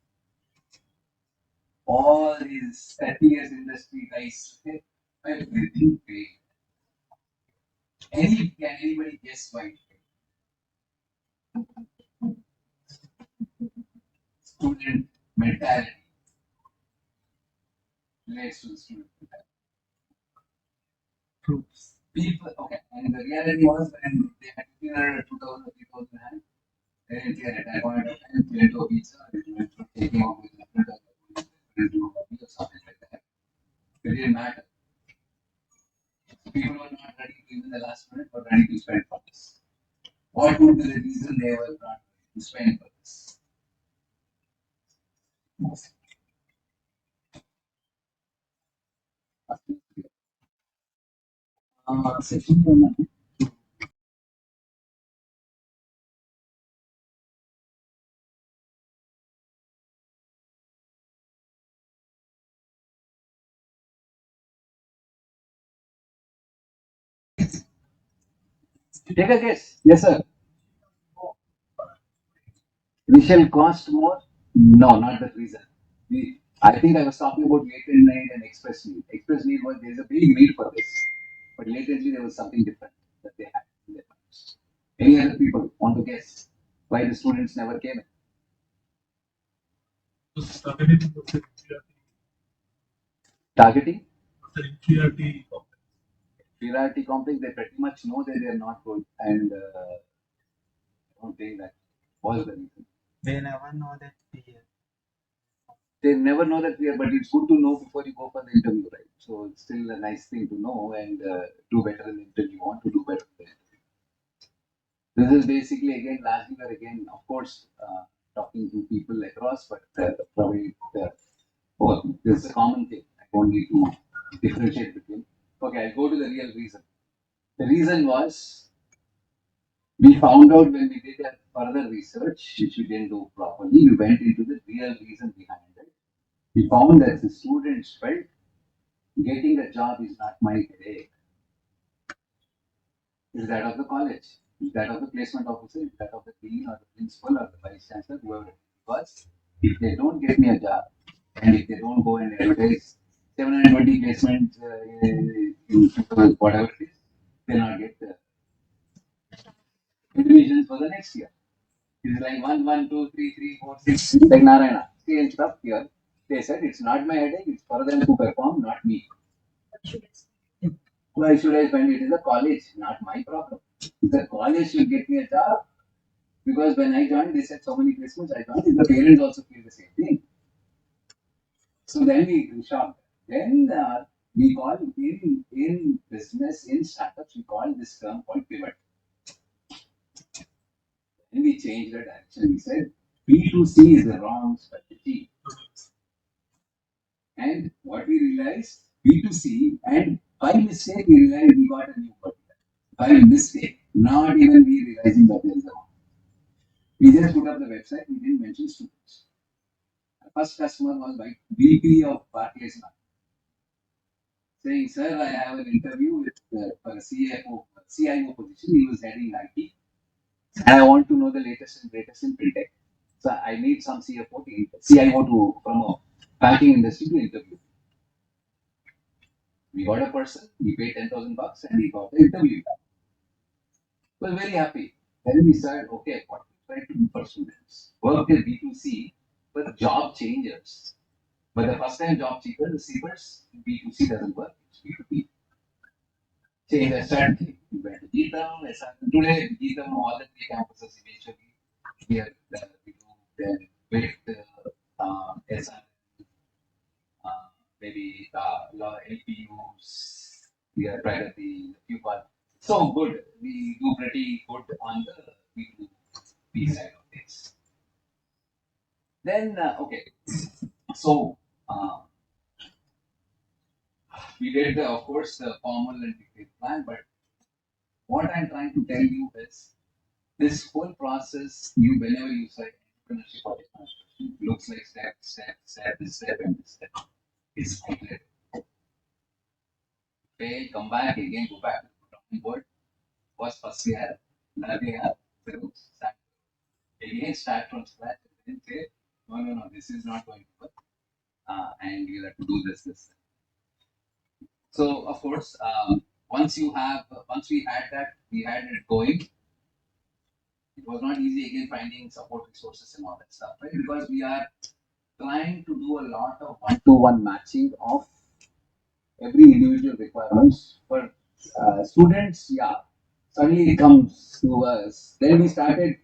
All these 30 years industry guys, everything paid. Can anybody guess why? Student mentality relates to the student mentality. People, okay, and the reality was when they had 1,500, 2,000, 3,000, they didn't care at that point of time. They went to a pizza, they went to taking off with a friend or something like that. It didn't matter. People were not ready to even the last minute, but ready to spend for this. What would be the reason they were not ready to spend for this? Take a guess. Yes, sir. Initial cost more? No, not the reason. I think I was talking about latent need and express need. Express need was there is a big need for this, but latently there was something different that they had in their minds. Any other people want to guess why the students never came in? Targeting? Inferiority complex, they pretty much know that they are not good, and I don't think that was the reason. They never know that fear. They never know that fear, but it's good to know before you go for the interview, right? So it's still a nice thing to know and do better in the interview. You want to do better in the interview. This is basically again, last year again, of course, talking to people across, but probably this is a common thing. I don't need to differentiate between. Okay, I'll go to the real reason. The reason was we found out when we did a further research, which we didn't do properly, we went into the real reason behind it. We found that the students felt getting a job is not my headache. It's that of the college, it's that of the placement officer, it's that of the dean or the principal or the vice chancellor, whoever it is. Because if they don't get me a job and if they don't go and advertise 720 placements in whatever it is, they'll not get the divisions for the next year. It's like 1, 1, 2, 3, 3, 4, 6, like Narayana. Scale stuff here. They said it's not my headache, it's for them to perform, not me. Why should I spend it? It is a college, not my problem. The college should get me a job. Because when I joined, they said so many placements I joined. The parents also feel the same thing. So then we shocked. Then we call in business, in startups, we call this term called pivot. And we changed the direction. We said B2C is the wrong strategy. And what we realized, B2C, and by mistake we realized we got a new word. By mistake, not even we realizing that there is a wrong. We just put up the website, we didn't mention students. Our first customer was by VP of Barclays Bank, saying, "Sir, I have an interview with for a CIO position." He was heading IT. And I want to know the latest and greatest in fintech. So I need some CIO to from a banking industry to interview. We got a person, he paid $10,000 and he got the interview. Was very happy. Then we said, okay, what we try to do for students? Work with B2C, but job changers. But the first time job seekers, B2C doesn't work, it's B2B. Change the strategy. We went to Geetham, today Geetham, all the three campuses eventually here we do then with SR, maybe LPUs, we are right at the few parts. So good. We do pretty good on the B2B side of things. Then, okay. So, we did, of course, the formal and detailed plan, but what I'm trying to tell you is this whole process, whenever you say entrepreneurship or construction, looks like this step, and this step. It's completed. Fail, come back again, go back to the drawing board. Was first year, another year, start again, start from scratch, and then say, no, this is not going to work, and you have to do this. So of course, once we had that, we had it going. It was not easy again finding support resources and all that stuff, right? Because we are trying to do a lot of one-to-one matching of every individual requirements for students. Yeah, suddenly it comes to us. Then we started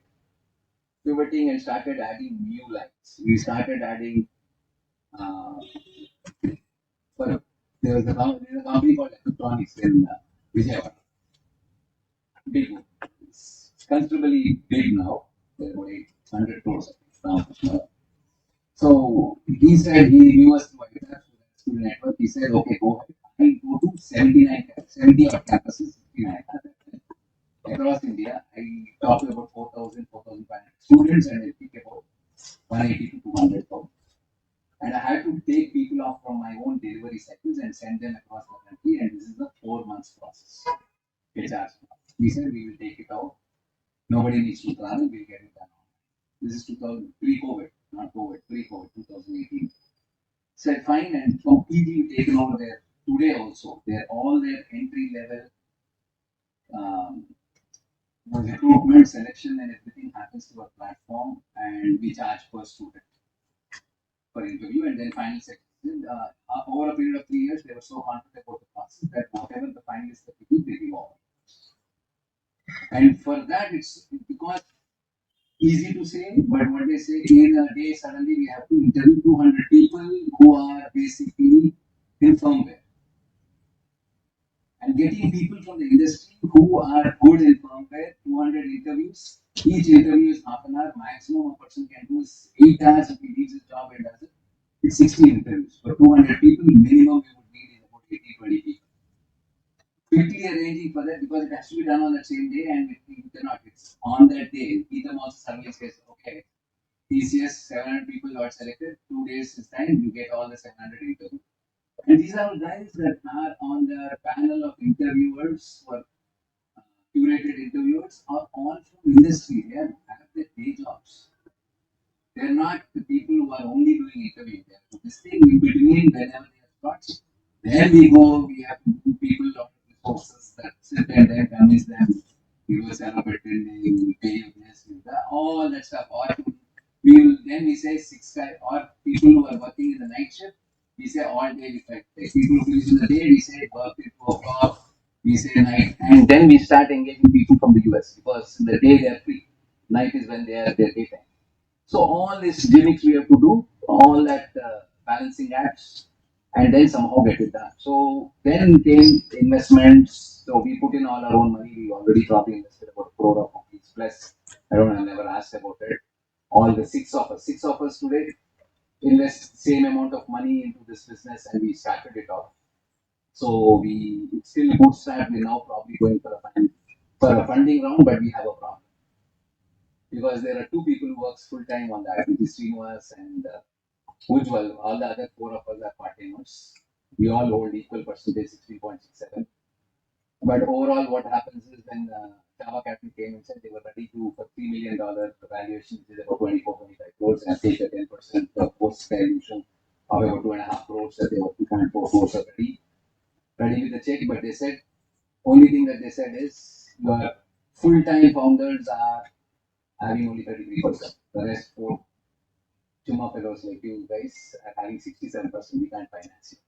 pivoting and started adding new lines. We started adding. For there's a company called Electronics in Vijayawada. Big one. It's considerably big now. They're about 800 crores now. So he said he knew us through IFF, student network. He said, okay, go ahead. I go to 70 odd campuses across India. I talk to about 4,000, 4,500 students and I pick about 180 to 200 thousand. And I had to take people off from my own delivery cycles and send them across the country. And this is a 4 months process. We said we will take it out. Nobody needs to travel. We'll get it done. This is 2000 pre-COVID, not COVID, pre-COVID, 2018. Said fine and completely taken over there today also. They're all their entry level recruitment, selection, and everything happens through a platform, and we charge per student for interview, and then final section. Over a period of 3 years, they were so confident about the process that whatever the finalists that we do, they give all. And for that, it's because easy to say, but what they say in a day, suddenly we have to interview 200 people who are basically in firmware. And getting people from the industry who are good in firmware, 200 interviews. Each interview is half an hour. Maximum a person can do is 8 hours if he leaves his job and does it. It's 16 interviews. For 200 people, minimum we would need is about 80, 20 people. Quickly arranging for that because it has to be done on the same day and you cannot. It's on that day. Either also suddenly says, okay, TCS 700 people got selected. 2 days is time, you get all the 700 interviews. And these are guys that are on the panel of interviewers or curated interviewers are all from industry. They have their day jobs. They're not the people who are only doing interview. They're this thing in between whenever they have spots. Then we have to do people of resources that sit and then convince them reverse error pretending, we will pay you this, we will that, all that stuff. Or we will then we say 6 guys or people who are working in the night shift, we say all day effect. Like people who use in the day, we say work it, work off, we say night, and then we start engaging people from the US because in the day they are free. Night is when they are their daytime. So all these gimmicks we have to do, all that balancing acts, and then somehow get it done. So then came investments. So we put in all our own money. We already probably invested about a crore of rupees plus. I don't know. I never asked about it. All the six of us today invest same amount of money into this business, and we started it off. So we it's still bootstrap. We're now probably going for a funding round, but we have a problem because there are two people who works full time on that, which is Srinivas and Ujjwal. All the other four of us are part timers. We all hold equal percentage, 16.67. But overall, what happens is when Java Capital came and said they were ready to for $3 million valuation, which is about 24-25 crores, and take a 10% post dilution of about 2.5 crores, that they were 2.4 crores already ready with the check. But they said only thing that they said is your full-time founders are having only 33%. The rest four Chuma fellows like you guys are having 67%. We can't finance you.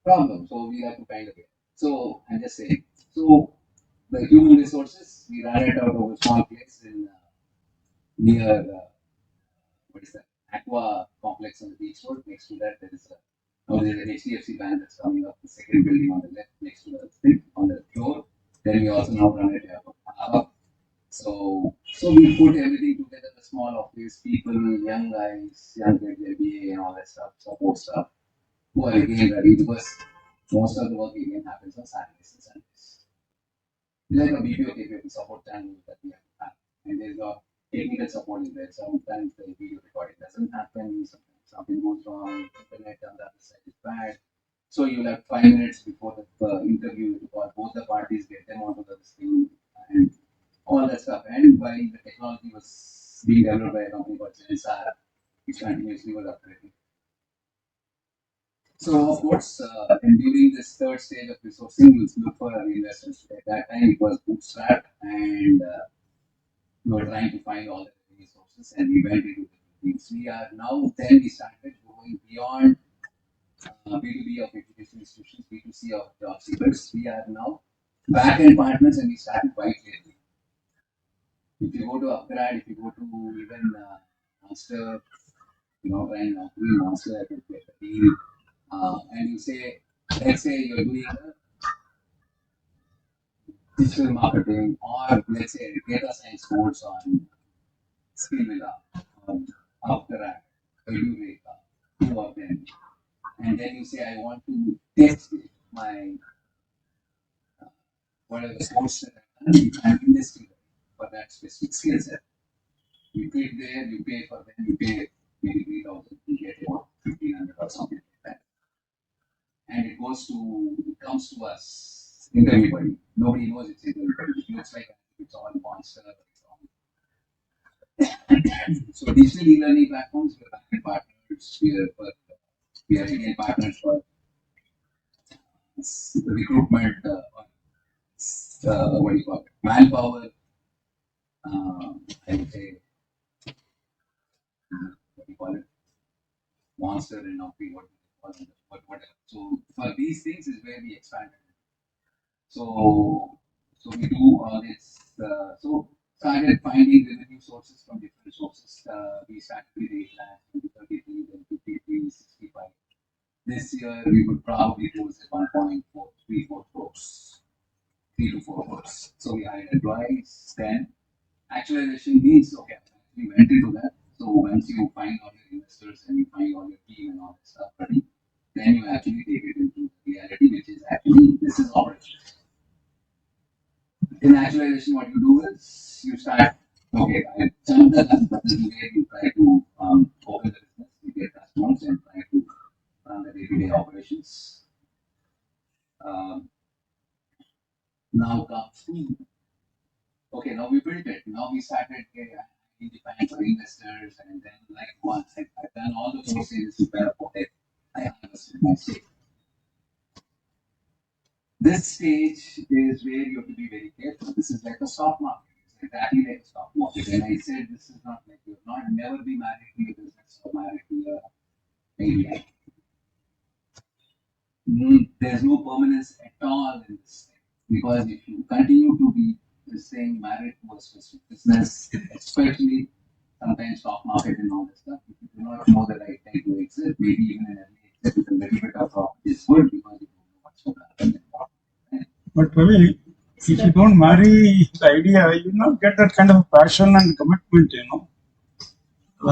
Problem. So we have to find a way. So I'm just saying. So the human resources, we ran it out of a small place in near what is that? Aqua complex on the beach road. Next to that, there's an HDFC bank that's coming up. The second building on the left, next to the thing on the floor. Then we also now run it up. So we put everything together, the small office, people, young guys, young kids, MBA and all that stuff, support stuff, who are again ready because most of the work again happens on Saturdays and Sundays. Like a video capable support channel that we have to have. And there's a technical support is there. Sometimes the video recording doesn't happen, sometimes something goes wrong, internet on the other side is bad. So you'll have 5 minutes before the interview to call both the parties, get them onto the thing, and all that stuff. And while the technology was being developed by a company called Sensara, which continuously was upgrading. So of course, and during this third stage of resourcing, you look for investors. At that time, it was bootstrap, and we were trying to find all the resources, and we went into different things. We are now then we started going beyond B2B of education institutions, B2C of job seekers. We are now back-end partners, and we started white labeling. If you go to Upgrad, if you go to even Monster, trying to do Monster, I can get a deal. And you say, let's say you're doing a digital marketing, or let's say data science course on Skillvilla, on Upgrad, Eureka, two of them. And then you say, I want to test my whatever course that I've done, I'm investing for that specific skill set. You click there, you pay for them, you pay maybe 3,000, you get about 1,500 or something like that. And it comes to us, everybody. Nobody knows it's everybody. It looks like it's all monster. So digital e-learning platforms, we are back partners. We are again partners for recruitment, what do you call it? Manpower. I would say, what do you call it? Monster and not be whatever. So for these things is where we expanded. So we do all this. So started finding revenue sources from different sources. We started with 8 lakhs, then 33, then 53, 65. This year we would probably close at 1.434 crores, 3 to 4 crores. So we hired employees. Then actualization means okay, we went into that. So once you find all your investors and you find all your team and all that stuff ready, then you actually take it into reality, which is actually this is operations. In actualization, what you do is you start, okay, I jump the gun, but this is where you try to open the business, you get customers and try to run the day-to-day operations. Now comes to, okay, now we built it. Now we started defining for investors, and then like once I've done all the 4 stages to prepare for it, I harvested my stake. This stage is where you have to be very careful. This is like a stock market. It's exactly like a stock market. And I said this is not like you'll not never be married to your business or married to your idea. There's no permanence at all in this thing. Because if you continue to be this thing married to a specific business, especially sometimes stock market and all this stuff, if you do not know the right time to exit, maybe even an early exit with a little bit of profit is good because you don't know what's going to happen. But Ravi, if you don't marry the idea, you will not get that kind of passion and commitment, you know.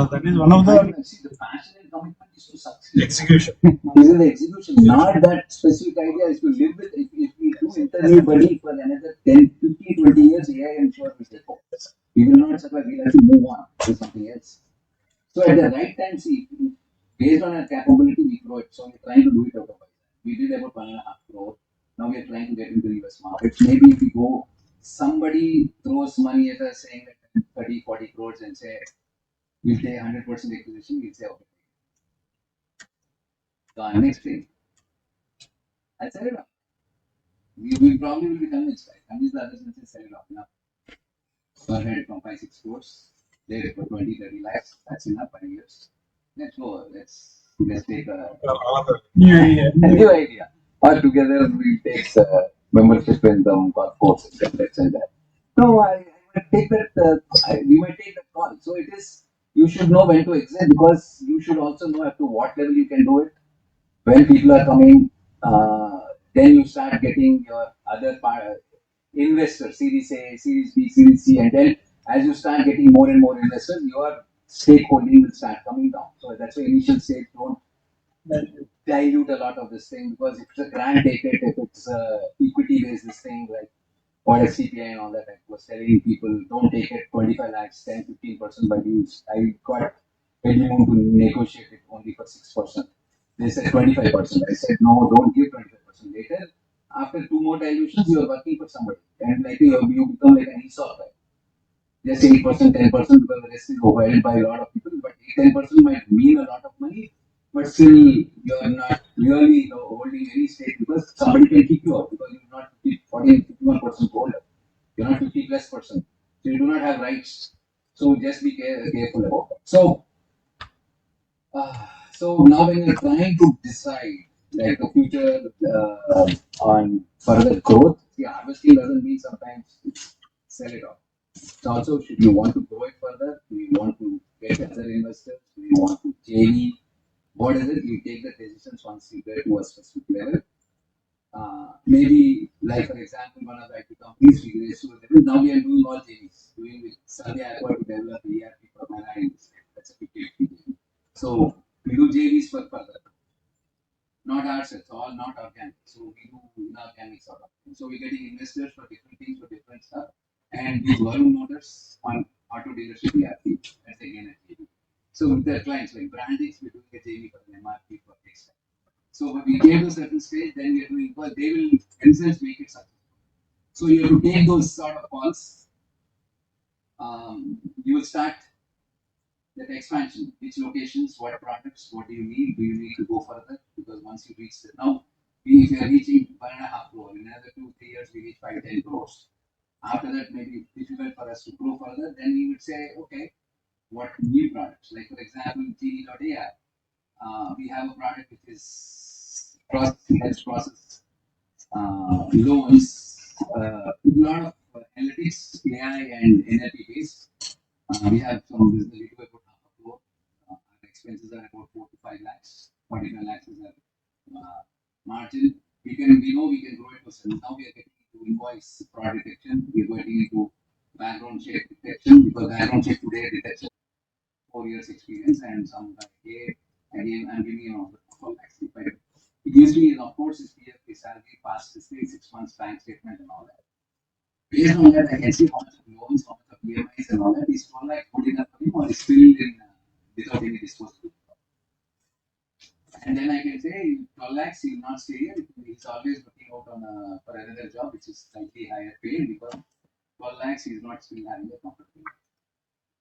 That is one of the See, the passion and commitment is to succeed. execution. This is the execution, not that specific idea is to live with. If we do interview buddy for another 10, 15, 20 years, I am sure we will go. We will not survive. We'll have to move on to something else. So at the right time, see, based on our capability, we grow it. So we're trying to do it out of it. We did about 1.5 crore. Now we're trying to get into the US markets. Maybe if we go, somebody throws money at us saying that 30, 40 crores and say, we'll take 100% acquisition, we'll say, okay. The next thing, I set it up. We probably will be convinced, right? Convince the others and say, set it up now. Per head from 5, 6 crores. They it for 20, 30 lakhs. That's enough 5 years. Let's go. Let's take a new idea. All together we'll take membership in the courses and let's say that. No, I might take that. We might take that call. So it is. You should know when to exit because you should also know up to what level you can do it. When people are coming, then you start getting your other investors, Series A, Series B, Series C, and then as you start getting more and more investors, your stakeholding will start coming down. So that's why initial stage don't dilute a lot of this thing because if it's a grant take it, if it's equity based this thing like or SCPI and all that, I was telling people don't take it 25 lakhs, 10, 15% by dues. I got anyone to negotiate it only for 6%. They said 25%. I said no, don't give 25%. Later, after 2 more dilutions, you are working for somebody. And like you become like an ESOP, right? Just 8%, 10% because the rest is overheld by a lot of people. But 10% might mean a lot of money, but still you are not really holding any stake because somebody can kick you out because you're not 40, 51% holder. You're not 50 plus percent. So you do not have rights. So just be careful about that. So now when you're trying to decide like the future on further growth, see, harvesting doesn't mean sometimes sell it off. So also, should you want to grow it further? Do you want to get other investors? Do you want to JV? What is it? You take the decisions once you get to a specific level. Maybe, like for example, one of the IT companies, we raised to a level. Now we are doing all JVs, doing with Satya Aqua to develop the ERP for Mahindra industry. That's a 50-50 JV. So we do JVs for further. Not ours, it's all not organic. So we do inorganic sort of thing. So we're getting investors for different things, for different stuff. And we Varun Motors on auto dealership ERP. That's again a JV. So with their clients like Brandix, we're doing a JV for an MRP for next time. So when we get to a certain stage, then we are doing because they will themselves make it successful. So you have to take those sort of calls. You will start that expansion, which locations, what products, what do you need? Do you need to go further? Because once you reach now, if you are reaching 1.5 crore, in another 2, 3 years we reach 5, 10 crores. After that, maybe it's difficult for us to grow further. Then we would say, okay, what new products? Like for example, Genie.ai. We have a product which is process loans with a lot of analytics, AI, and NLP based. We have some business, we do about half a crore. Our expenses are about 4 to 5 lakhs. 45 lakhs is our margin. We know we can grow it to 7. Now we are getting into invoice fraud detection. We are getting into background check detection because background check today detects 4 years experience and some again I'm giving you for lakhs. It usually, of course, is PF salary, past history, 6 months bank statement and all that. Based on that, I can see how much of loans, how much of EMIs and all that is for like good enough for him or is still in without any disposable. And then I can say 12 lakhs, he will not stay here. He's always looking out on for another job which is slightly higher paid because 12 lakhs he is not still having a comfortable.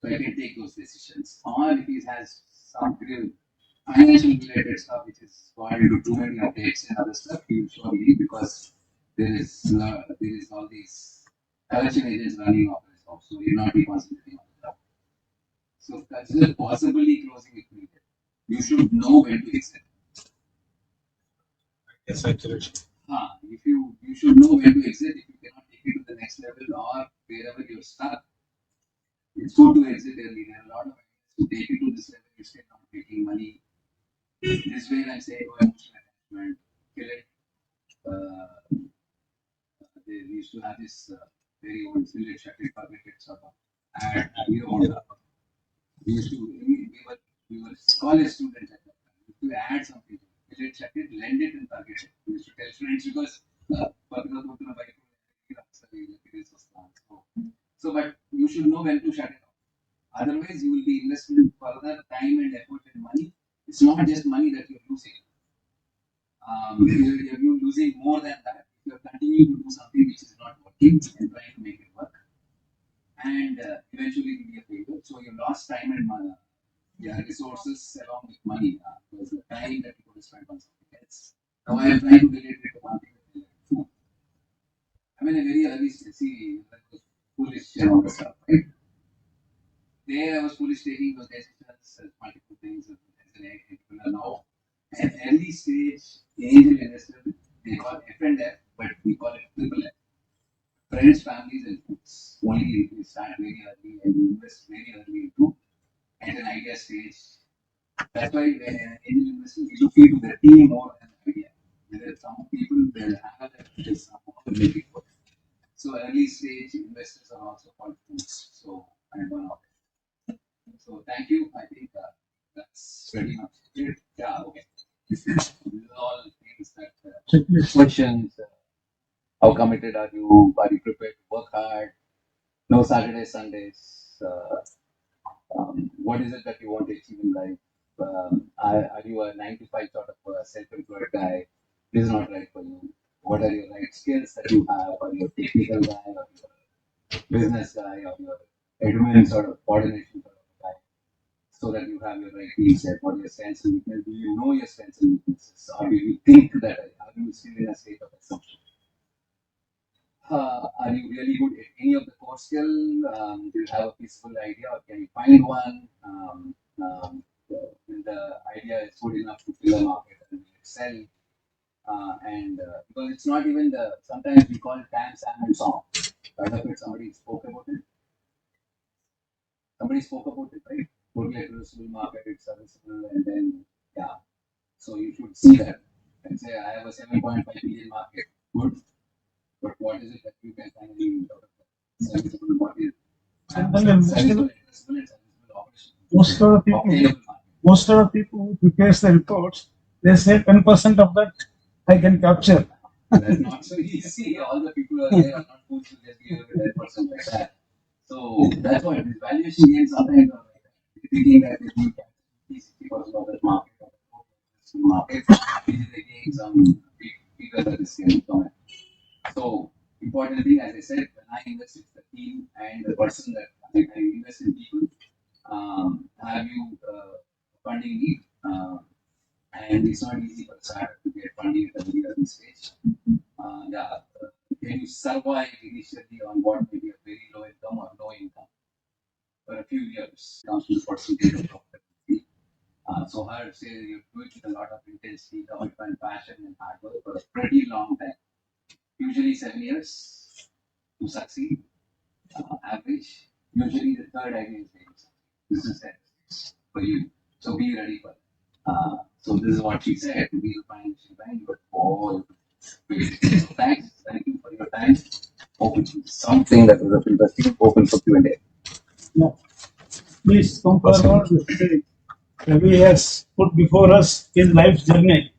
So I can take those decisions. Or if he has some real financial related stuff which is gone into too many updates and other stuff, he will surely leave because there is all these collection agents running off this house, so you'll not be concentrating on the job. So consider possibly closing it needed. You should know when to exit. Yes, actually. If you should know when to exit if you cannot take it to the next level or wherever you're stuck. It's good to exit early. There are a lot of ideas to take it to this level. You're still not making money. This way, I'm saying, go emotional attachment, kill it. They used to have this very old village shuttle public sort of ad. We used to we were college students at that time. We used to add something. Village shuttle, lend it and target it. We used to tell students because but you should know when to shut it off. Otherwise, you will be investing further time and effort and money. It's not just money that you're losing. You're losing more than that. You're continuing to do something which is not working and trying to make it work. And eventually it will be a failure. So you lost time and money, resources along with money. Because the time that you could spend on something else. Now I am trying to relate it to one thing. I mean, a very early stage, see, that was foolish and all that stuff, right? There I was foolish taking those decisions, multiple things as an entrepreneur now. An early stage angel investor, they call F and F, but we call it triple F. Friends, families, and foods. Only if you start very early and you invest very early into at an idea stage. That's why when an angel investor, we look into the team more than the idea. There are some people that have that somehow make it work. So early stage investors are also called foods. So I'm one of them. So thank you. I think that's pretty much it. Yeah, okay. This is all things that questions. How committed are you? Are you prepared to work hard? No Saturdays, Sundays. What is it that you want to achieve in life? Are you a 9 to 5 sort of self-employed guy? This is not right for you. What are your right skills that you have? Are you a technical guy? Or you a business guy? Or you a admin sort of coordination sort of guy? So that you have your right team set. What are your strengths and weaknesses? Do you know your strengths and weaknesses? Or do you think that are you still in a state of assumption? Are you really good at any of the core skill? Do you have a peaceful idea or can you find one? The idea is good enough to fill a market and sell. And because it's not even sometimes we call it Tam, Sam, and Song. Somebody spoke about it. Somebody spoke about it, right? Totally addressable market, it's serviceable, and then, yeah. So you should see that and say, I have a 7.5 billion market. Good. But what is it that you can finally out of that? Serviceable, what is serviceable, addressable, and serviceable operation? Most of the people who prepares the reports, they say 10% of that I can capture. That's not so easy. All the people are there are not fools to just give it 10% like that. So that's why this valuation gains sometimes are like that. Thinking that if you can 60% of that market or the market, which is again some bigger that is coming from it. So important thing, as I said, when I invest, it's the team and the person that I invest in people. Have you funding need? And it's not easy for a startup to get funding at a very early stage. Can you survive initially on what may be a very low income or no income for a few years? Comes to the percentage of profitability. So I would say you do it with a lot of intensity, commitment, passion, and hard work for a pretty long time. Usually 7 years to succeed. Average. Usually the third idea is very successful. This is that for you. So be ready for it. So this is what she said. We'll find but all. Thanks. Thank you for your time. Open something that was interesting. Open for Q&A. Yeah. Please come forward. Ravi has put before us his life's journey,